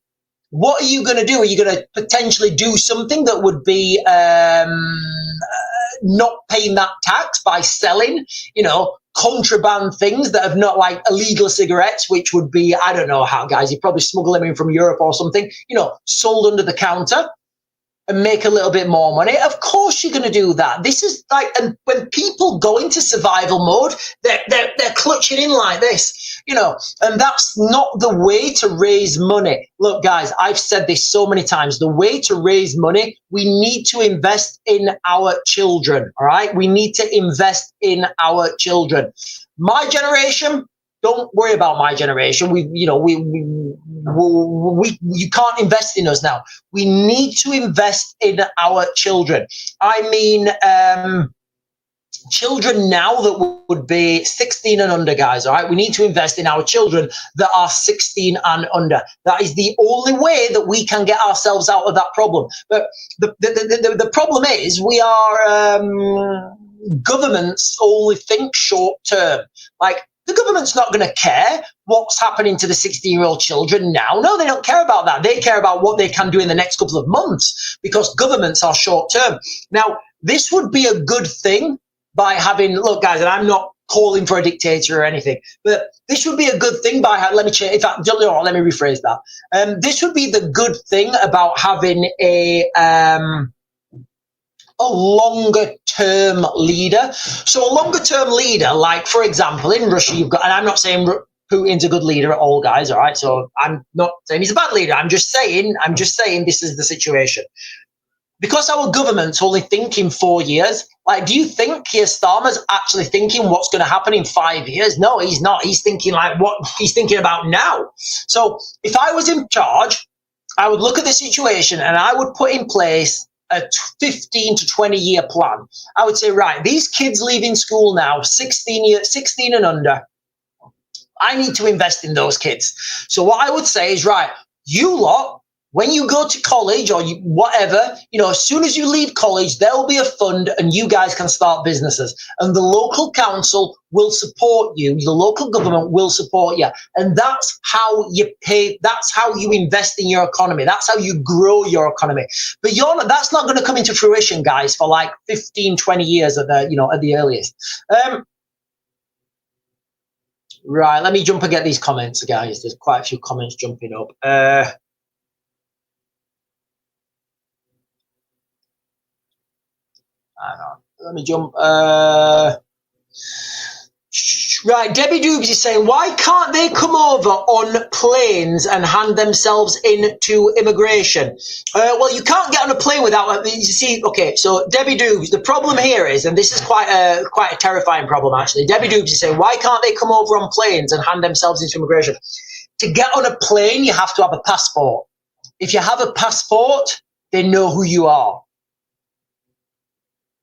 [SPEAKER 1] What are you going to do? Are you going to potentially do something that would be not paying that tax by selling, you know, contraband things that have not, like illegal cigarettes, which would be, I don't know how, guys, you probably smuggle them in from Europe or something, you know, sold under the counter and make a little bit more money? Of course you're going to do that. This is like, and when people go into survival mode, they're clutching in like this, you know, and that's not the way to raise money. Look, guys, I've said this so many times. The way to raise money, we need to invest in our children, all right? We need to invest in our children. My generation, don't worry about my generation. You can't invest in us now. We need to invest in our children. I mean, children now that would be 16 and under, guys, all right? We need to invest in our children that are 16 and under. That is the only way that we can get ourselves out of that problem. But the problem is we are, governments only think short term. Like, the government's not going to care what's happening to the 16-year-old children now. No, they don't care about that. They care about what they can do in the next couple of months, because governments are short term. Let me rephrase that. This would be the good thing about having a longer-term leader. So a longer-term leader, like, for example, in Russia, you've got, and I'm not saying Putin's a good leader at all, guys, all right? So I'm not saying he's a bad leader. I'm just saying this is the situation. Because our government's only thinking 4 years, like, do you think Keir Starmer's actually thinking what's going to happen in 5 years? No, he's not. He's thinking like what he's thinking about now. So if I was in charge, I would look at the situation and I would put in place a 15 to 20 year plan. I would say, right, these kids leaving school now, 16 and under, I need to invest in those kids. So what I would say is, right, you lot, when you go to college or whatever, as soon as you leave college, there will be a fund and you guys can start businesses. And the local council will support you. The local government will support you. And that's how you pay. That's how you invest in your economy. That's how you grow your economy. But that's not going to come into fruition, guys, for like 15, 20 years at the earliest. Right, let me jump and get these comments, guys. There's quite a few comments jumping up. Let me jump. Right, Debbie Doobs is saying, why can't they come over on planes and hand themselves into immigration? Well, you can't get on a plane without. You see, okay. So Debbie Doobs, the problem here is, and this is quite a terrifying problem actually. Debbie Doobs is saying, why can't they come over on planes and hand themselves into immigration? To get on a plane, you have to have a passport. If you have a passport, they know who you are.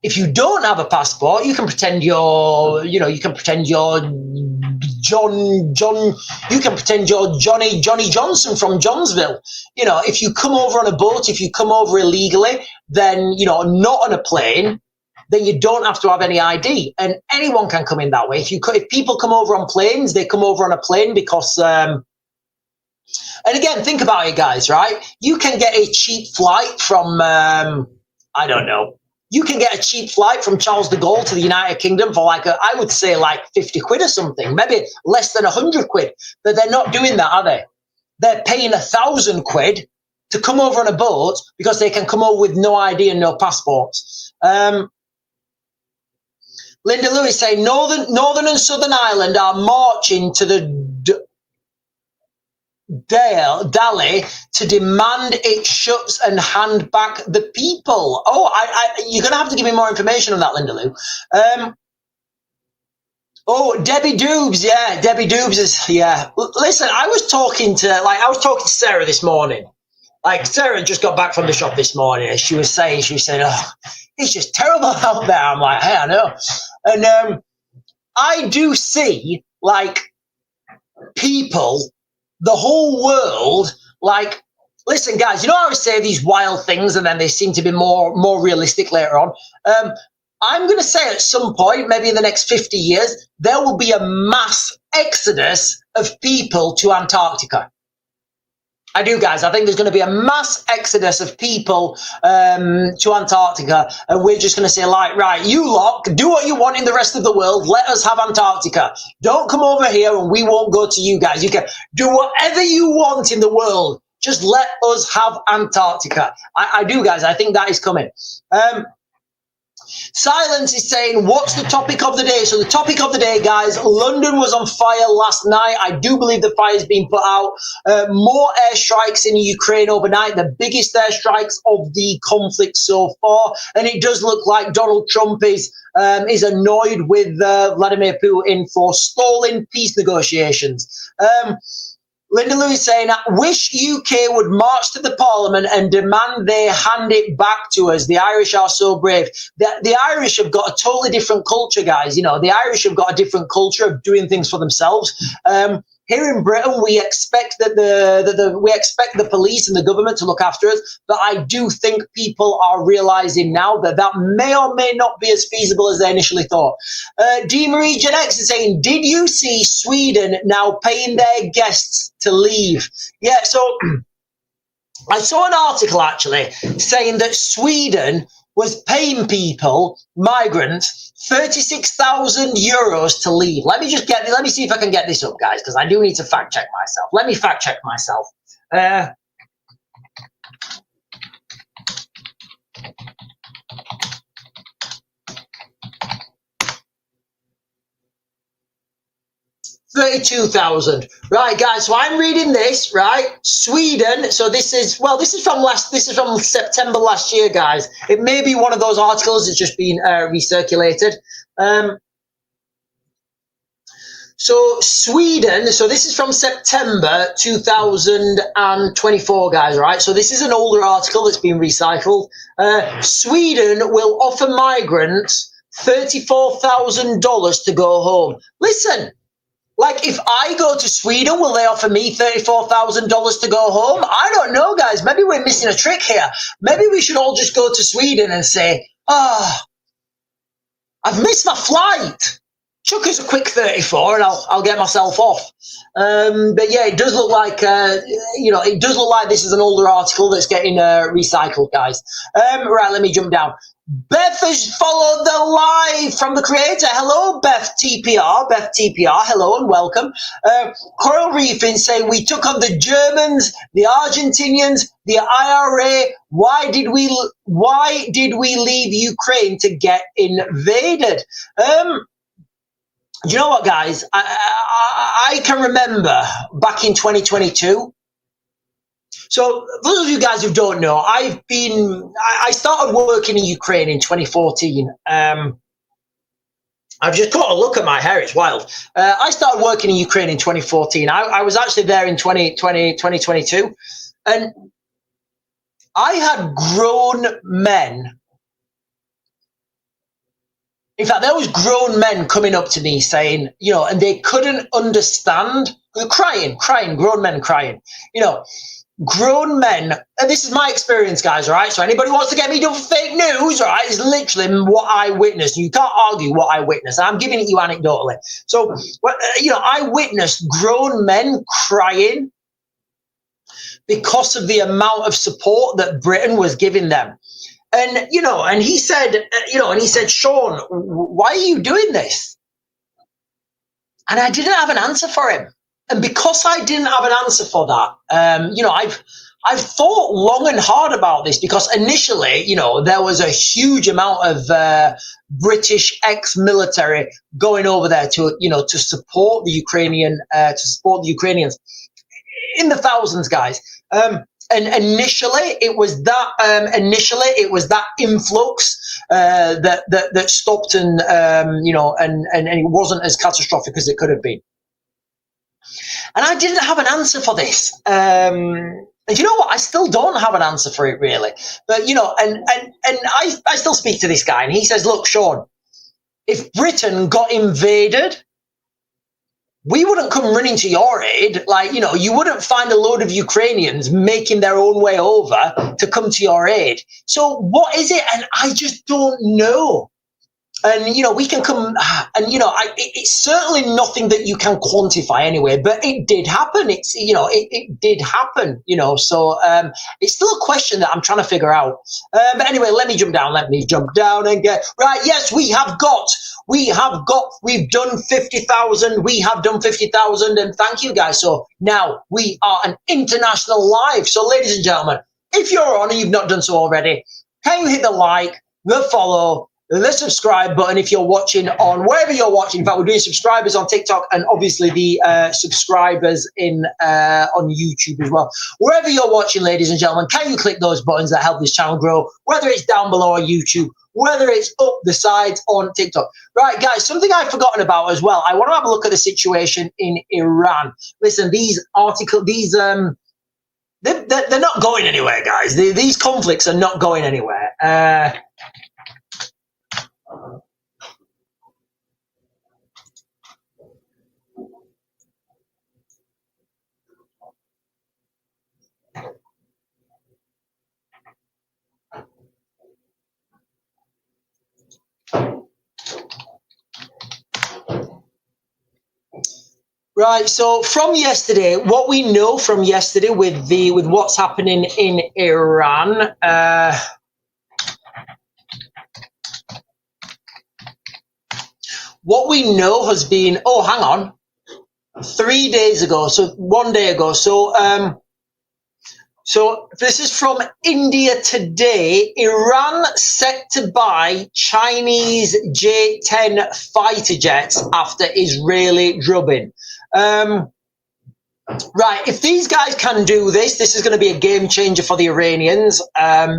[SPEAKER 1] If you don't have a passport, you can pretend you're Johnny Johnson from Johnsville. If you come over on a boat, if you come over illegally, then, not on a plane, then you don't have to have any ID. And anyone can come in that way. If people come over on planes, they come over on a plane because, and again, think about it, guys, right? You can get a cheap flight from, I don't know. You can get a cheap flight from Charles de Gaulle to the United Kingdom for I would say 50 quid or something, maybe less than 100 quid. But they're not doing that, are they? They're paying 1,000 quid to come over on a boat because they can come over with no ID and no passports. Linda Lewis saying Northern and Southern Ireland are marching to the Dali to demand it shuts and hand back the people. Oh, you're going to have to give me more information on that, Linda Lou. Debbie Doobs, yeah, Debbie Doobs is, yeah. Listen, I was talking to Sarah this morning. Sarah just got back from the shop this morning, and she was saying, oh, it's just terrible out there. I'm like, hey, I know. And I do see, people, the whole world, listen, guys, I always say these wild things and then they seem to be more realistic later on. I'm going to say at some point, maybe in the next 50 years, there will be a mass exodus of people to Antarctica. I do, guys. I think there's going to be a mass exodus of people to Antarctica, and we're just going to say, right, you lot, do what you want in the rest of the world. Let us have Antarctica. Don't come over here, and we won't go to you guys. You can do whatever you want in the world. Just let us have Antarctica. I do, guys. I think that is coming. Silence is saying, what's the topic of the day? So the topic of the day, guys, London was on fire last night. I do believe the fire has been put out. More airstrikes in Ukraine overnight, the biggest airstrikes of the conflict so far. And it does look like Donald Trump is annoyed with Vladimir Putin for stalling peace negotiations. Linda Lewis saying, I wish UK would march to the Parliament and demand they hand it back to us. The Irish are so brave. The Irish have got a totally different culture, guys. The Irish have got a different culture of doing things for themselves. Here in Britain, we expect that we expect the police and the government to look after us, but I do think people are realizing now that may or may not be as feasible as they initially thought. D. Marie Gen X is saying, did you see Sweden now paying their guests to leave? Yeah, so I saw an article actually saying that Sweden was paying people, migrants, 36,000 euros to leave. Let me see if I can get this up, guys, because I do need to fact check myself. Let me fact check myself. 32,000. Right, guys, so I'm reading this, right? Sweden, so this is from September last year, guys. It may be one of those articles that's just been recirculated. So Sweden, so this is from September 2024, guys, right? So this is an older article that's been recycled. Sweden will offer migrants $34,000 to go home. Listen, Like, if I go to Sweden, will they offer me $34,000 to go home? I don't know, guys. Maybe we're missing a trick here. Maybe we should all just go to Sweden and say, oh, I've missed my flight. Chuck us a quick 34 and I'll get myself off. But yeah, it does look like, it does look like this is an older article that's getting recycled, guys. Right, let me jump down. Beth has followed the live from the creator. Hello, Beth TPR. Beth TPR, hello and welcome. Coral Reefing saying we took on the Germans, the Argentinians, the IRA. Why did we leave Ukraine to get invaded? You know what, guys? I can remember back in 2022. So those of you guys who don't know, I started working in Ukraine in 2014. I've just got a look at my hair, it's wild. I started working in Ukraine in 2014. I was actually there in 2022. And I had grown men. In fact, there was grown men coming up to me saying, and they couldn't understand, crying, grown men crying, grown men, and this is my experience, guys, all right? So anybody wants to get me to fake news, all right, is literally what I witnessed. You can't argue what I witnessed. I'm giving it you anecdotally. So, I witnessed grown men crying because of the amount of support that Britain was giving them. And, and he said, Sean, why are you doing this? And I didn't have an answer for him. And because I didn't have an answer for that, I've thought long and hard about this, because initially, there was a huge amount of British ex-military going over there to support the Ukrainians in the thousands, guys. And initially, it was that influx that stopped, and it wasn't as catastrophic as it could have been. And I didn't have an answer for this. And you know what? I still don't have an answer for it, really. But, and I still speak to this guy, and he says, look, Sean, if Britain got invaded, we wouldn't come running to your aid. Like, you wouldn't find a load of Ukrainians making their own way over to come to your aid. So what is it? And I just don't know. And, we can come, and, it's certainly nothing that you can quantify anyway, but it did happen. It did happen, so it's still a question that I'm trying to figure out. But anyway, let me jump down and get, right, yes, we've done 50,000, we have done 50,000, and thank you, guys. So now we are an international live. So, ladies and gentlemen, if you're on and you've not done so already, can you hit the like, the follow, the subscribe button if you're watching on wherever you're watching. In fact, we're doing subscribers on TikTok and obviously the subscribers on YouTube as well. Wherever you're watching, ladies and gentlemen, can you click those buttons that help this channel grow, whether it's down below on YouTube, whether it's up the sides on TikTok. Right, guys, something I've forgotten about as well. I want to have a look at the situation in Iran. Listen, these they're not going anywhere, guys. These conflicts are not going anywhere. Right, so from yesterday, what we know from yesterday with what's happening in Iran, what we know has been, 3 days ago, so 1 day ago. So this is from India Today. Iran set to buy Chinese J-10 fighter jets after Israeli drubbing. Right, if these guys can do this, this is going to be a game changer for the Iranians,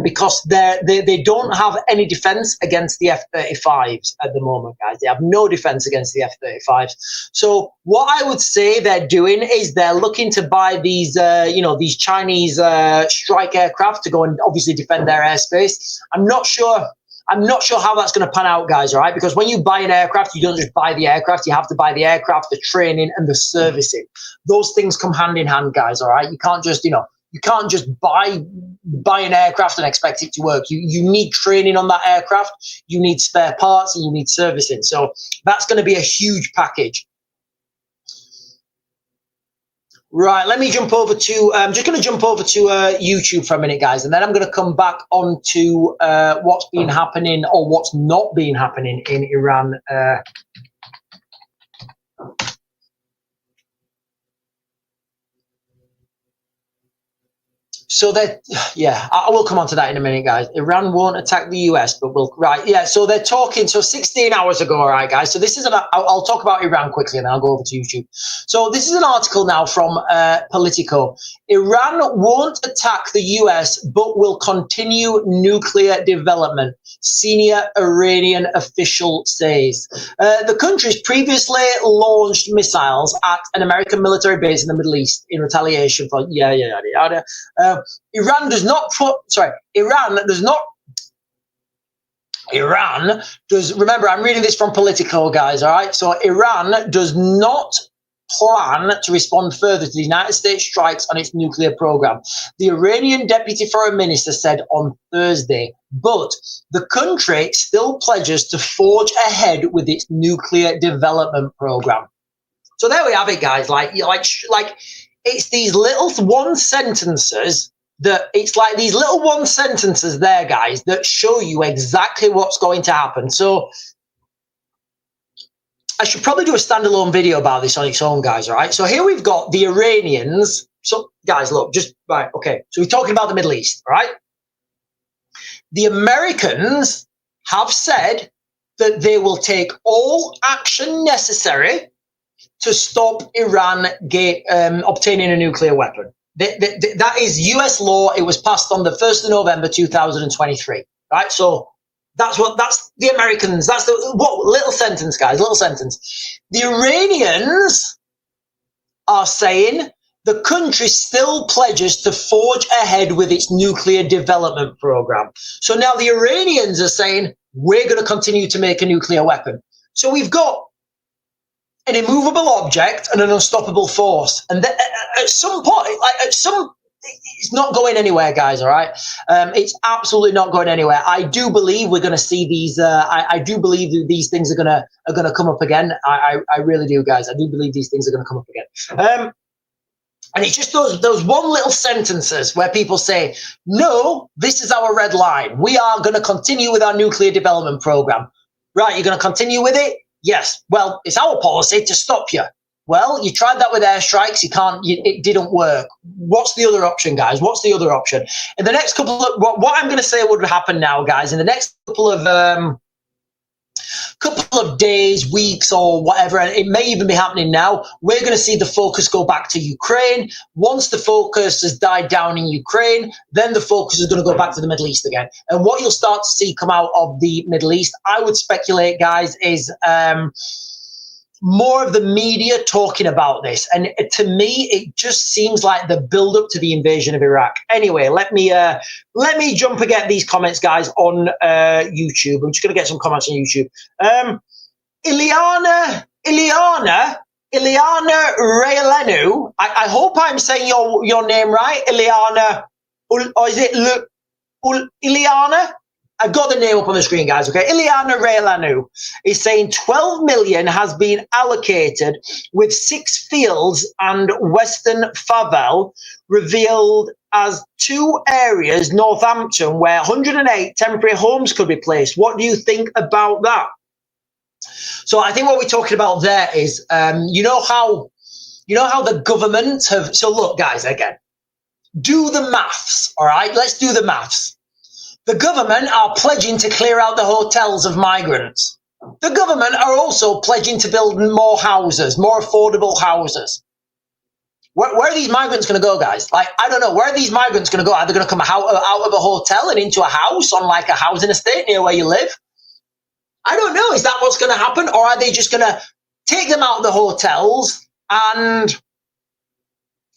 [SPEAKER 1] because they don't have any defense against the F-35s at the moment, guys. They have no defense against the F-35s. So what I would say they're doing is they're looking to buy these, these Chinese strike aircraft to go and obviously defend their airspace. I'm not sure I'm not sure how that's going to pan out, guys, all right? Because when you buy an aircraft, you don't just buy the aircraft. You have to buy the aircraft, the training, and the servicing. Those things come hand in hand, guys, all right? You can't just, you can't just buy an aircraft and expect it to work. You need training on that aircraft. You need spare parts, and you need servicing. So that's going to be a huge package. Right, let me jump over to, I'm just going to jump over to YouTube for a minute, guys, and then I'm going to come back onto what's been happening or what's not been happening in Iran. So that, yeah, I will come on to that in a minute, guys. Iran won't attack the US, but right, yeah, so they're talking, so 16 hours ago, all right, guys, so this is, I'll talk about Iran quickly and then I'll go over to YouTube. So this is an article now from Politico. Iran won't attack the US, but will continue nuclear development, senior Iranian official says. The country's previously launched missiles at an American military base in the Middle East in retaliation for, Iran does not remember, I'm reading this from Politico, guys, all right? So Iran does not plan to respond further to the United States strikes on its nuclear program, the Iranian deputy foreign minister said on Thursday, but the country still pledges to forge ahead with its nuclear development program. So there we have it, guys. Like it's these little one sentences there, guys, that show you exactly what's going to happen. So I should probably do a standalone video about this on its own, guys, all right? So here we've got the Iranians. So, guys, look, right, okay. So we're talking about the Middle East, all right? The Americans have said that they will take all action necessary to stop Iran obtaining a nuclear weapon. That is US law. It was passed on the 1st of November 2023, right? So that's the Americans. That's little sentence, guys, little sentence. The Iranians are saying the country still pledges to forge ahead with its nuclear development program. So now the Iranians are saying we're going to continue to make a nuclear weapon. So we've got an immovable object and an unstoppable force. And at some point, it's not going anywhere, guys, all right? It's absolutely not going anywhere. I do believe we're going to see these, I do believe that these things are going to come up again. I really do, guys. I do believe these things are going to come up again. And it's just those one little sentences where people say, no, this is our red line. We are going to continue with our nuclear development program. Right, you're going to continue with it? Yes. Well, it's our policy to stop you. Well, you tried that with airstrikes. It didn't work. What's the other option, guys? What's the other option? In the next couple of, what I'm going to say would happen now, guys, in the next couple of days, weeks, or whatever, and it may even be happening now, we're going to see the focus go back to Ukraine. Once the focus has died down in Ukraine, then the focus is going to go back to the Middle East again. And what you'll start to see come out of the Middle East, I would speculate, guys, is more of the media talking about this. And to me, it just seems like the build-up to the invasion of Iraq. Anyway, let me jump and get these comments, guys, on YouTube. I'm just going to get some comments on YouTube. Ileana Realenu. I hope I'm saying your name right, Ileana. Or is it Ileana? I've got the name up on the screen, guys, okay? Ileana Realenu is saying 12 million has been allocated with 6 fields and Western Favel revealed as 2 areas, Northampton, where 108 temporary homes could be placed. What do you think about that? So I think what we're talking about there is, you know how the government have, so look, guys, again, do the maths, all right? Let's do the maths. The government are pledging to clear out the hotels of migrants. The government are also pledging to build more houses, more affordable houses. Where are these migrants going to go, guys? Like, I don't know. Where are these migrants going to go? Are they going to come out of a hotel and into a house on like a housing estate near where you live? I don't know. Is that what's going to happen? Or are they just going to take them out of the hotels and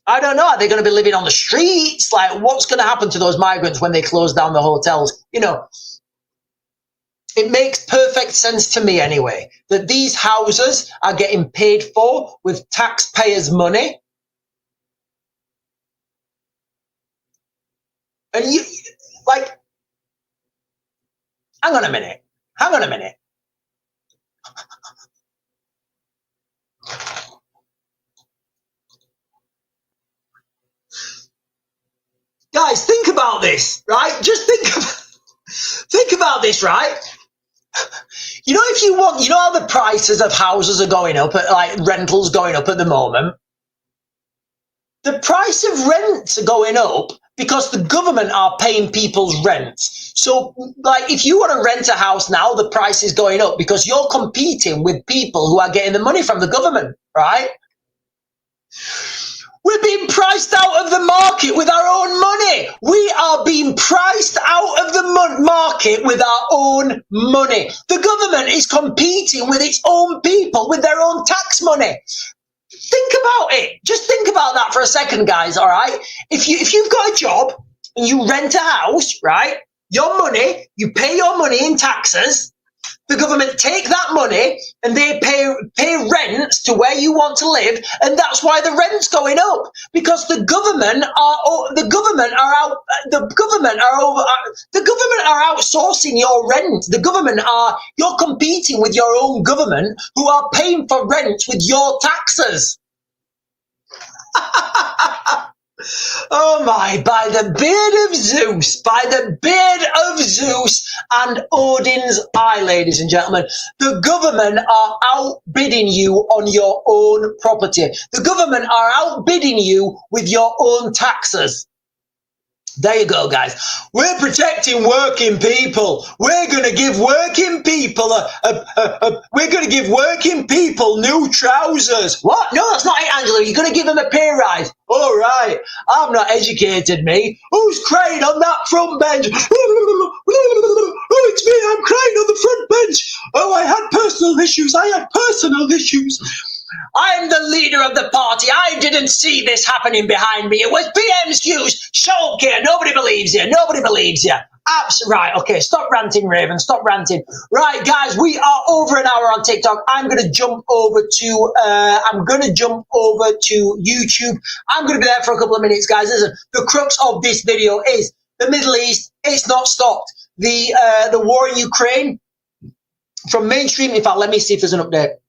[SPEAKER 1] I don't know. Are they going to be living on the streets? Like, what's going to happen to those migrants when they close down the hotels? You know, It makes perfect sense to me anyway, that these houses are getting paid for with taxpayers' money. And you, like, hang on a minute. Guys, think about this, right? Just think about this, right? You know, if you want, you know how the prices of houses are going up, like rentals going up at the moment? The price of rents are going up because the government are paying people's rents. So, like, if you want to rent a house now, the price is going up because you're competing with people who are getting the money from the government, right? We're being priced out of the market with our own money. We are being priced out of the market with our own money. The government is competing with its own people with their own tax money. Think about it. Just think about that for a second, guys, all right? If you've got a job and you rent a house, right? Your money, you pay your money in taxes. The government take that money and they pay rents to where you want to live, and that's why the rent's going up, because the government are outsourcing your rent. You're competing with your own government who are paying for rent with your taxes. Oh my, by the beard of Zeus and Odin's eye, ladies and gentlemen, the government are outbidding you on your own property. The government are outbidding you with your own taxes. There you go, guys. We're protecting working people. We're going to give working people new trousers. What? No, that's not it, Angela. You're going to give them a pay rise. All right. I'm not educated, me. Who's crying on that front bench? Oh, it's me. I'm crying on the front bench. Oh, I had personal issues. I'm the leader of the party. I didn't see this happening behind me. It was PM's views. Show care. Nobody believes you. Right, okay, stop ranting, Raven. Stop ranting. Right, guys, we are over an hour on TikTok. I'm gonna jump over to YouTube. I'm gonna be there for a couple of minutes, guys. Listen, the crux of this video is the Middle East. It's not stopped. The war in Ukraine from mainstream. In fact, let me see if there's an update.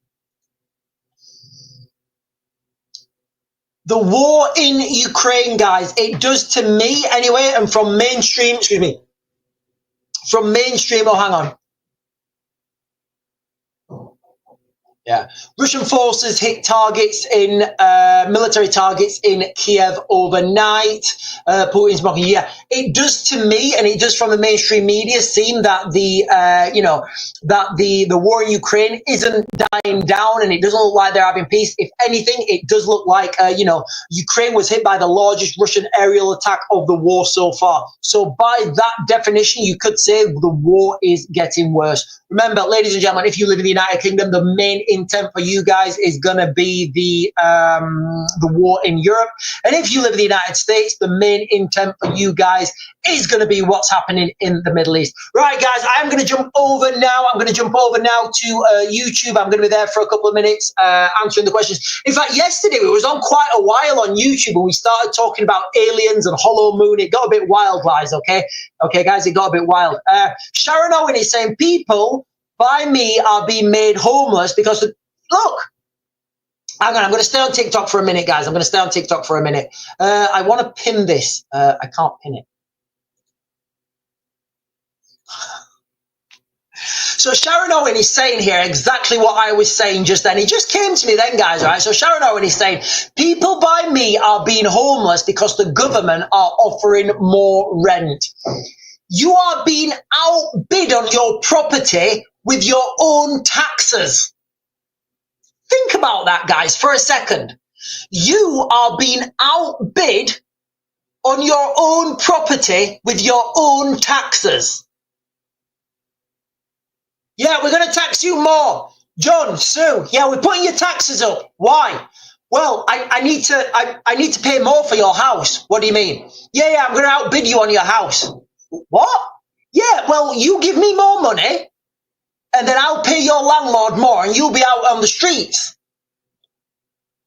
[SPEAKER 1] The war in Ukraine, guys, it does to me anyway, and from mainstream, oh, hang on. Yeah. Russian forces hit military targets in Kiev overnight. Putin's mocking. Yeah, it does to me, and it does from the mainstream media, seem that the war in Ukraine isn't dying down, and it doesn't look like they're having peace. If anything, it does look like Ukraine was hit by the largest Russian aerial attack of the war so far. So by that definition, you could say the war is getting worse. Remember, ladies and gentlemen, if you live in the United Kingdom, the main intent for you guys is going to be the war in Europe. And if you live in the United States, the main intent for you guys is going to be what's happening in the Middle East. Right, guys, I'm going to jump over now. to YouTube. I'm going to be there for a couple of minutes answering the questions. In fact, yesterday we was on quite a while on YouTube and we started talking about aliens and Hollow Moon. It got a bit wild, guys, okay? Okay, guys, it got a bit wild. Sharon Owen is saying people by me are being made homeless because, look, hang on, I'm going to stay on TikTok for a minute, guys. I want to pin this. I can't pin it. So Sharon Owen is saying here exactly what I was saying just then. It just came to me then, guys, right? So Sharon Owen is saying, people by me are being homeless because the government are offering more rent. You are being outbid on your property with your own taxes. Think about that, guys, for a second. You are being outbid on your own property with your own taxes. Yeah, we're going to tax you more. John, Sue, yeah, we're putting your taxes up. Why? Well, I need to pay more for your house. What do you mean? Yeah, I'm going to outbid you on your house. What? Yeah, well, you give me more money. and then I'll pay your landlord more and you'll be out on the streets.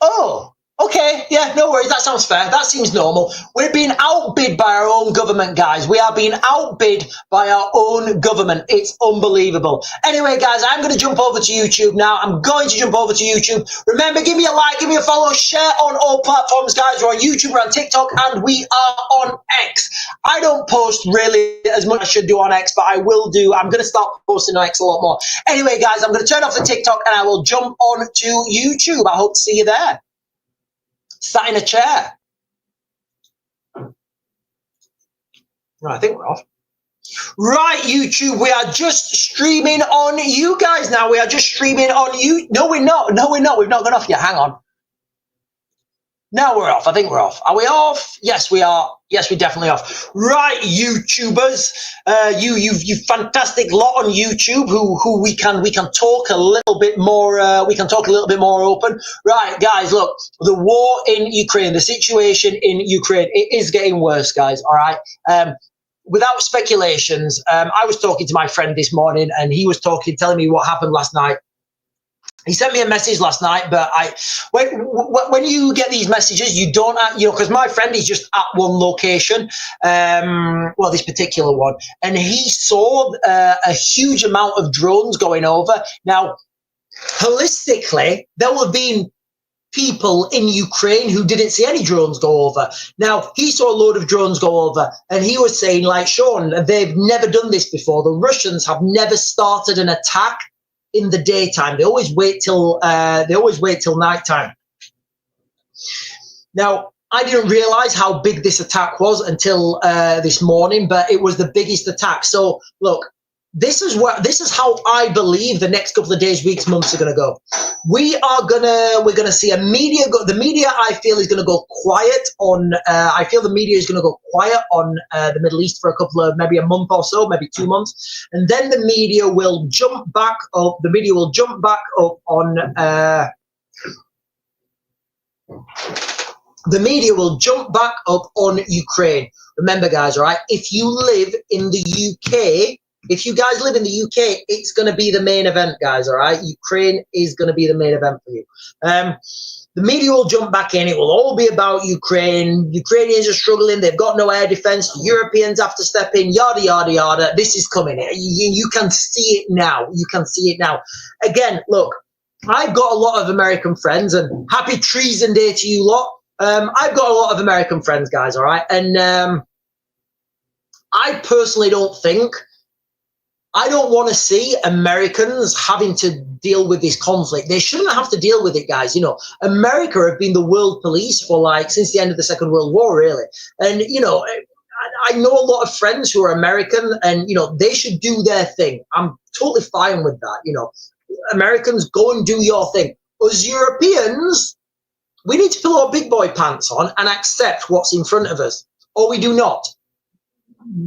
[SPEAKER 1] Oh, okay, yeah, no worries, that sounds fair, that seems normal. We're being outbid by our own government, guys. We are being outbid by our own government. It's unbelievable. Anyway, guys, I'm going to jump over to YouTube now. I'm going to jump over to YouTube. Remember, give me a like, give me a follow, share on all platforms, guys. We're on YouTube, we're on TikTok, and we are on X. I don't post really as much as I should do on X, but I will do. I'm going to start posting on X a lot more. Anyway, guys, I'm going to turn off the TikTok and I will jump on to YouTube. I hope to see you there. Sat in a chair. Right, I think we're off. Right, YouTube, we are just streaming on you guys now. We are just streaming on you. No, we're not. No, we're not. We've not gone off yet. Hang on. No, we're off. I think we're off. Are we off? Yes, we are. Yes, we're definitely off. Right, YouTubers, you fantastic lot on YouTube who we can talk a little bit more. We can talk a little bit more open. Right, guys, look, the war in Ukraine, the situation in Ukraine, it is getting worse, guys. All right. Without speculations, I was talking to my friend this morning, and he was telling me what happened last night. He sent me a message last night, but when you get these messages, you don't, because my friend is just at one location, well, this particular one, and he saw a huge amount of drones going over. Now, holistically, there will have been people in Ukraine who didn't see any drones go over. Now, he saw a load of drones go over, and he was saying, like, Sean, they've never done this before. The Russians have never started an attack in the daytime. They always wait till nighttime. Now, I didn't realize how big this attack was until this morning, but it was the biggest attack. So look, this is how I believe the next couple of days, weeks, months are going to go. We're going to see the media I feel is going to go quiet on, the media is going to go quiet on the Middle East for maybe a month or so, maybe 2 months. And then the media will jump back up. The media will jump back up on, the media will jump back up on Ukraine. Remember, guys, all right? If you live in the UK, if you guys live in the UK, it's going to be the main event, guys, all right? Ukraine is going to be the main event for you. The media will jump back in. It will all be about Ukraine. Ukrainians are struggling. They've got no air defense. The Europeans have to step in, yada, yada, yada. This is coming. You can see it now. You can see it now. Again, look, I've got a lot of American friends, and happy Treason Day to you lot. I've got a lot of American friends, guys, all right? And I personally don't want to see Americans having to deal with this conflict. They shouldn't have to deal with it, guys. You know, America have been the world police for since the end of the Second World War, really. And, you know, I know a lot of friends who are American, and, you know, they should do their thing. I'm totally fine with that. You know, Americans, go and do your thing. Us Europeans, we need to pull our big boy pants on and accept what's in front of us, or we do not.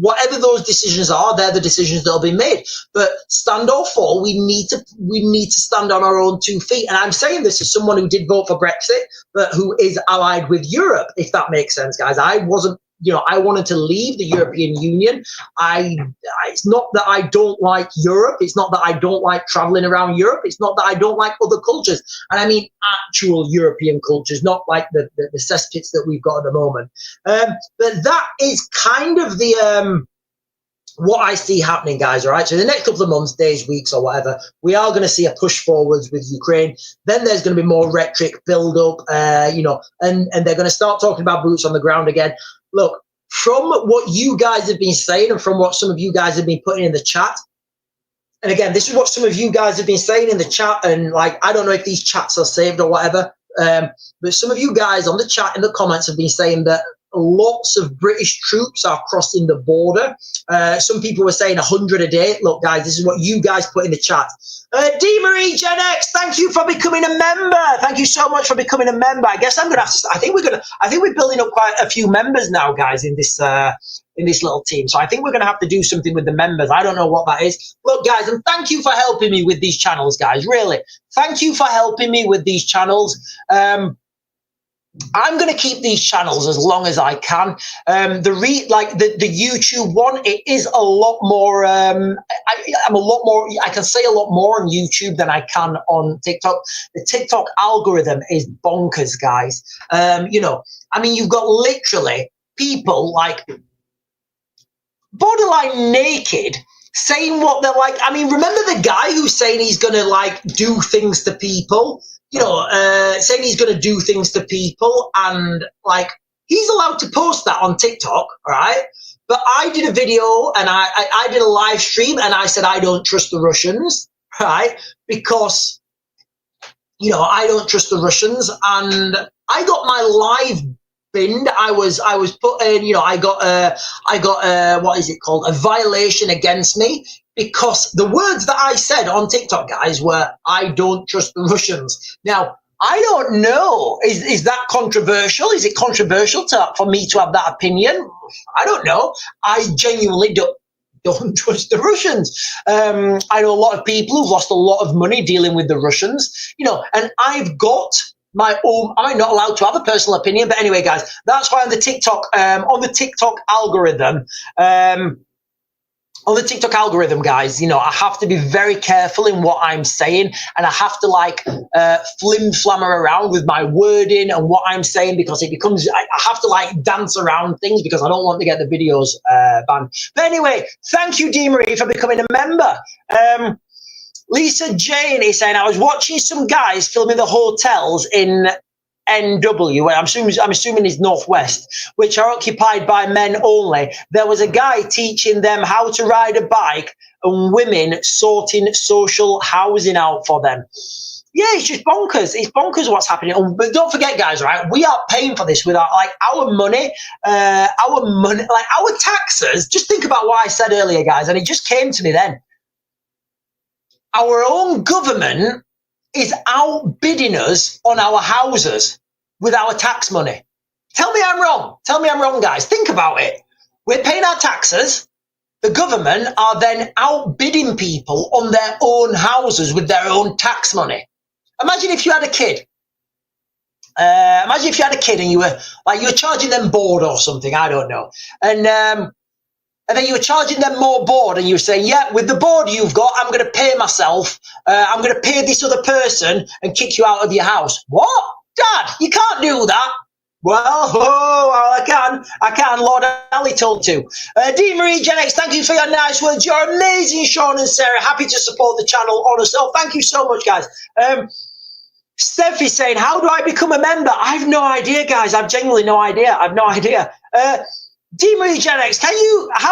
[SPEAKER 1] Whatever those decisions are, they're the decisions that'll be made. But stand or fall, we need to stand on our own 2 feet. And I'm saying this as someone who did vote for Brexit, but who is allied with Europe, if that makes sense, guys. I wasn't, you know, I wanted to leave the European Union. It's not that I don't like Europe. It's not that I don't like traveling around Europe. It's not that I don't like other cultures. And I mean actual European cultures, not like the cesspits that we've got at the moment. But that is kind of the what I see happening, guys, all right? So the next couple of months, days, weeks, or whatever, we are going to see a push forwards with Ukraine. Then there's going to be more rhetoric build up, you know, and they're going to start talking about boots on the ground again. Look, from what you guys have been saying and from what some of you guys have been putting in the chat, and again, this is what some of you guys have been saying in the chat, and like, I don't know if these chats are saved or whatever, but some of you guys on the chat in the comments have been saying that lots of British troops are crossing the border. Some people were saying 100 a day. Look, guys, this is what you guys put in the chat. D-Marie Gen X, thank you for becoming a member. Thank you so much for becoming a member. I guess I'm going to have to, I think we're building up quite a few members now, guys, in this little team. So I think we're going to have to do something with the members. I don't know what that is. Look, guys, and thank you for helping me with these channels, guys. Really. Thank you for helping me with these channels. I'm going to keep these channels as long as I can. The YouTube one, it is a lot more. I'm a lot more. I can say a lot more on YouTube than I can on TikTok. The TikTok algorithm is bonkers, guys. You've got literally people like borderline naked saying what they're like. Remember the guy who's saying he's going to like do things to people? Saying he's going to do things to people, and like he's allowed to post that on TikTok, right? But I did a video and I did a live stream and I said I don't trust the Russians, right? Because I don't trust the Russians, and I got my live binned. I was put in, I got what is it called? A violation against me, because the words that I said on TikTok, guys, were I don't trust the Russians. Now, I don't know. Is that controversial? Is it controversial for me to have that opinion? I don't know. I genuinely don't trust the Russians. I know a lot of people who've lost a lot of money dealing with the Russians, and I've got my own. I'm not allowed to have a personal opinion, but anyway, guys, that's why on the TikTok algorithm, guys, I have to be very careful in what I'm saying, and I have to like flim-flammer around with my wording and what I'm saying, because it becomes, I have to like dance around things because I don't want to get the videos banned. But anyway, thank you, Dee Marie, for becoming a member. Lisa Jane is saying, I was watching some guys filming the hotels in NW, where I'm assuming is Northwest, which are occupied by men only. There was a guy teaching them how to ride a bike and women sorting social housing out for them. Yeah, it's just bonkers. It's bonkers what's happening. But don't forget, guys, right? We are paying for this with our money, like our taxes. Just think about what I said earlier, guys, and it just came to me then. Our own government is outbidding us on our houses with our tax money. Tell me I'm wrong. Tell me I'm wrong, guys. Think about it. We're paying our taxes. The government are then outbidding people on their own houses with their own tax money. Imagine if you had a kid. Imagine if you had a kid and you were charging them board or something. I don't know. And then you were charging them more board, and you were saying, yeah, with the board you've got, I'm going to pay myself. I'm going to pay this other person and kick you out of your house. What? Dad, you can't do that. Well, I can. Lord Ali told to. Dee Marie Gen X, thank you for your nice words. You're amazing, Sean and Sarah. Happy to support the channel, honestly. Oh, thank you so much, guys. Steph is saying, how do I become a member? I have no idea, guys. I've genuinely no idea. I've no idea. Dee Marie Gen X, how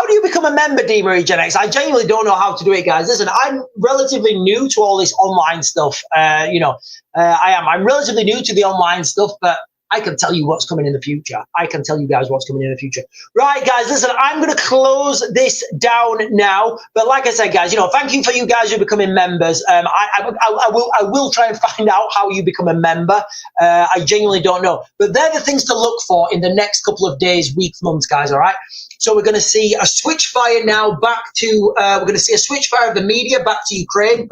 [SPEAKER 1] do you become a member, Dee Marie Gen X? I genuinely don't know how to do it, guys. Listen, I'm relatively new to all this online stuff. I'm relatively new to the online stuff, but I can tell you what's coming in the future. I can tell you guys what's coming in the future. Right, guys, listen, I'm going to close this down now. But like I said, guys, thank you for you guys who are becoming members. I will try and find out how you become a member. I genuinely don't know. But they're the things to look for in the next couple of days, weeks, months, guys, all right? So we're going to see a switchfire now back to, we're going to see a switchfire of the media back to Ukraine.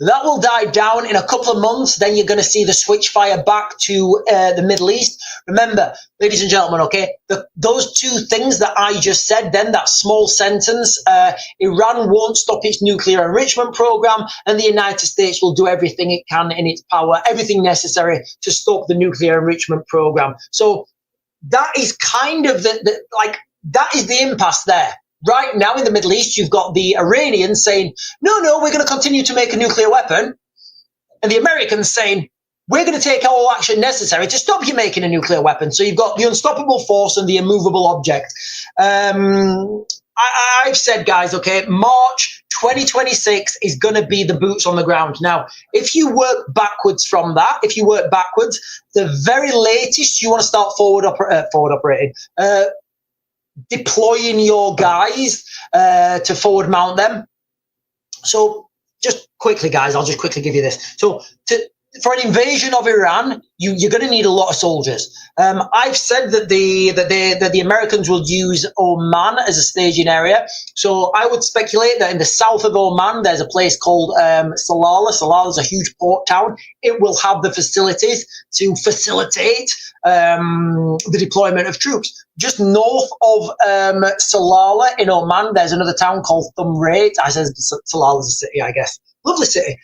[SPEAKER 1] That will die down in a couple of months. Then you're going to see the switchfire back to the Middle East. Remember, ladies and gentlemen, okay, those two things that I just said, then that small sentence, Iran won't stop its nuclear enrichment program, and the United States will do everything it can in its power, everything necessary to stop the nuclear enrichment program. So that is kind of that is the impasse there. Right now in the Middle East, you've got the Iranians saying, no, we're going to continue to make a nuclear weapon. And the Americans saying, we're going to take all action necessary to stop you making a nuclear weapon. So you've got the unstoppable force and the immovable object. I've said, guys, okay, March 2026 is going to be the boots on the ground. Now, if you work backwards from that, the very latest you want to start forward operating, deploying your guys to forward mount them. So just quickly, guys, I'll just quickly give you this. So for an invasion of Iran, you're going to need a lot of soldiers. I've said that the Americans will use Oman as a staging area. So I would speculate that in the south of Oman, there's a place called Salalah. Salalah is a huge port town. It will have the facilities to facilitate the deployment of troops. Just north of Salalah in Oman, there's another town called Thumrait. I said Salalah is a city, I guess. Lovely city.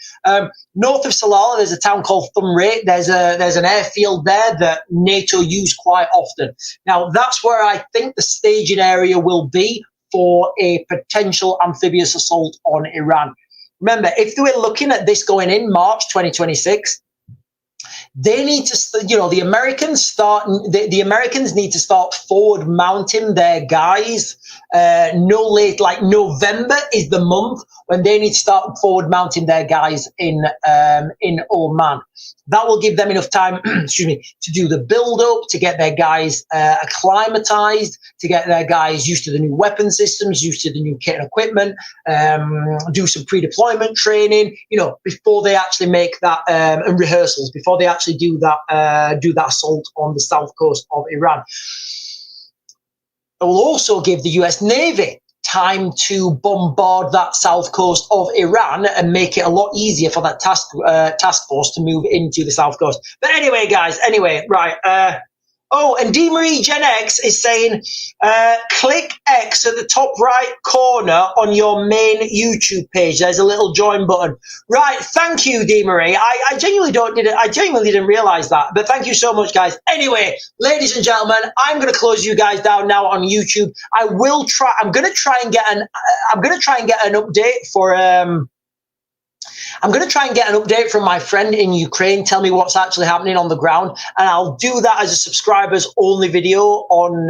[SPEAKER 1] North of Salalah, there's a town called Thumrait. There's an airfield there that NATO use quite often. Now, that's where I think the staging area will be for a potential amphibious assault on Iran. Remember, if they were looking at this going in March 2026, they need to, the Americans need to start forward mounting their guys. No late, like November is the month when they need to start forward mounting their guys in Oman. That will give them enough time, excuse me, to do the build up, to get their guys acclimatized, to get their guys used to the new weapon systems, used to the new kit and equipment, do some pre-deployment training, before they actually make that and rehearsals, before they actually do that assault on the south coast of Iran. It will also give the US Navy time to bombard that south coast of Iran and make it a lot easier for that task force to move into the south coast. But anyway, guys, right. Oh, and DMarie Gen X is saying, click X at the top right corner on your main YouTube page. There's a little join button. Right, thank you, DMarie. I genuinely didn't realize that, but thank you so much, guys. Anyway, ladies and gentlemen, I'm going to close you guys down now on YouTube. I'm going to try and get an update for, I'm going to try and get an update from my friend in Ukraine, tell me what's actually happening on the ground, and I'll do that as a subscribers only video on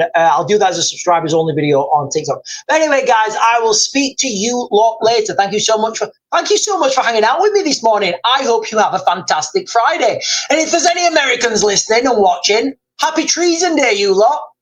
[SPEAKER 1] TikTok. But anyway, guys, I will speak to you lot later. Thank you so much for hanging out with me this morning. I hope you have a fantastic Friday. And if there's any Americans listening and watching, happy Treason Day, you lot.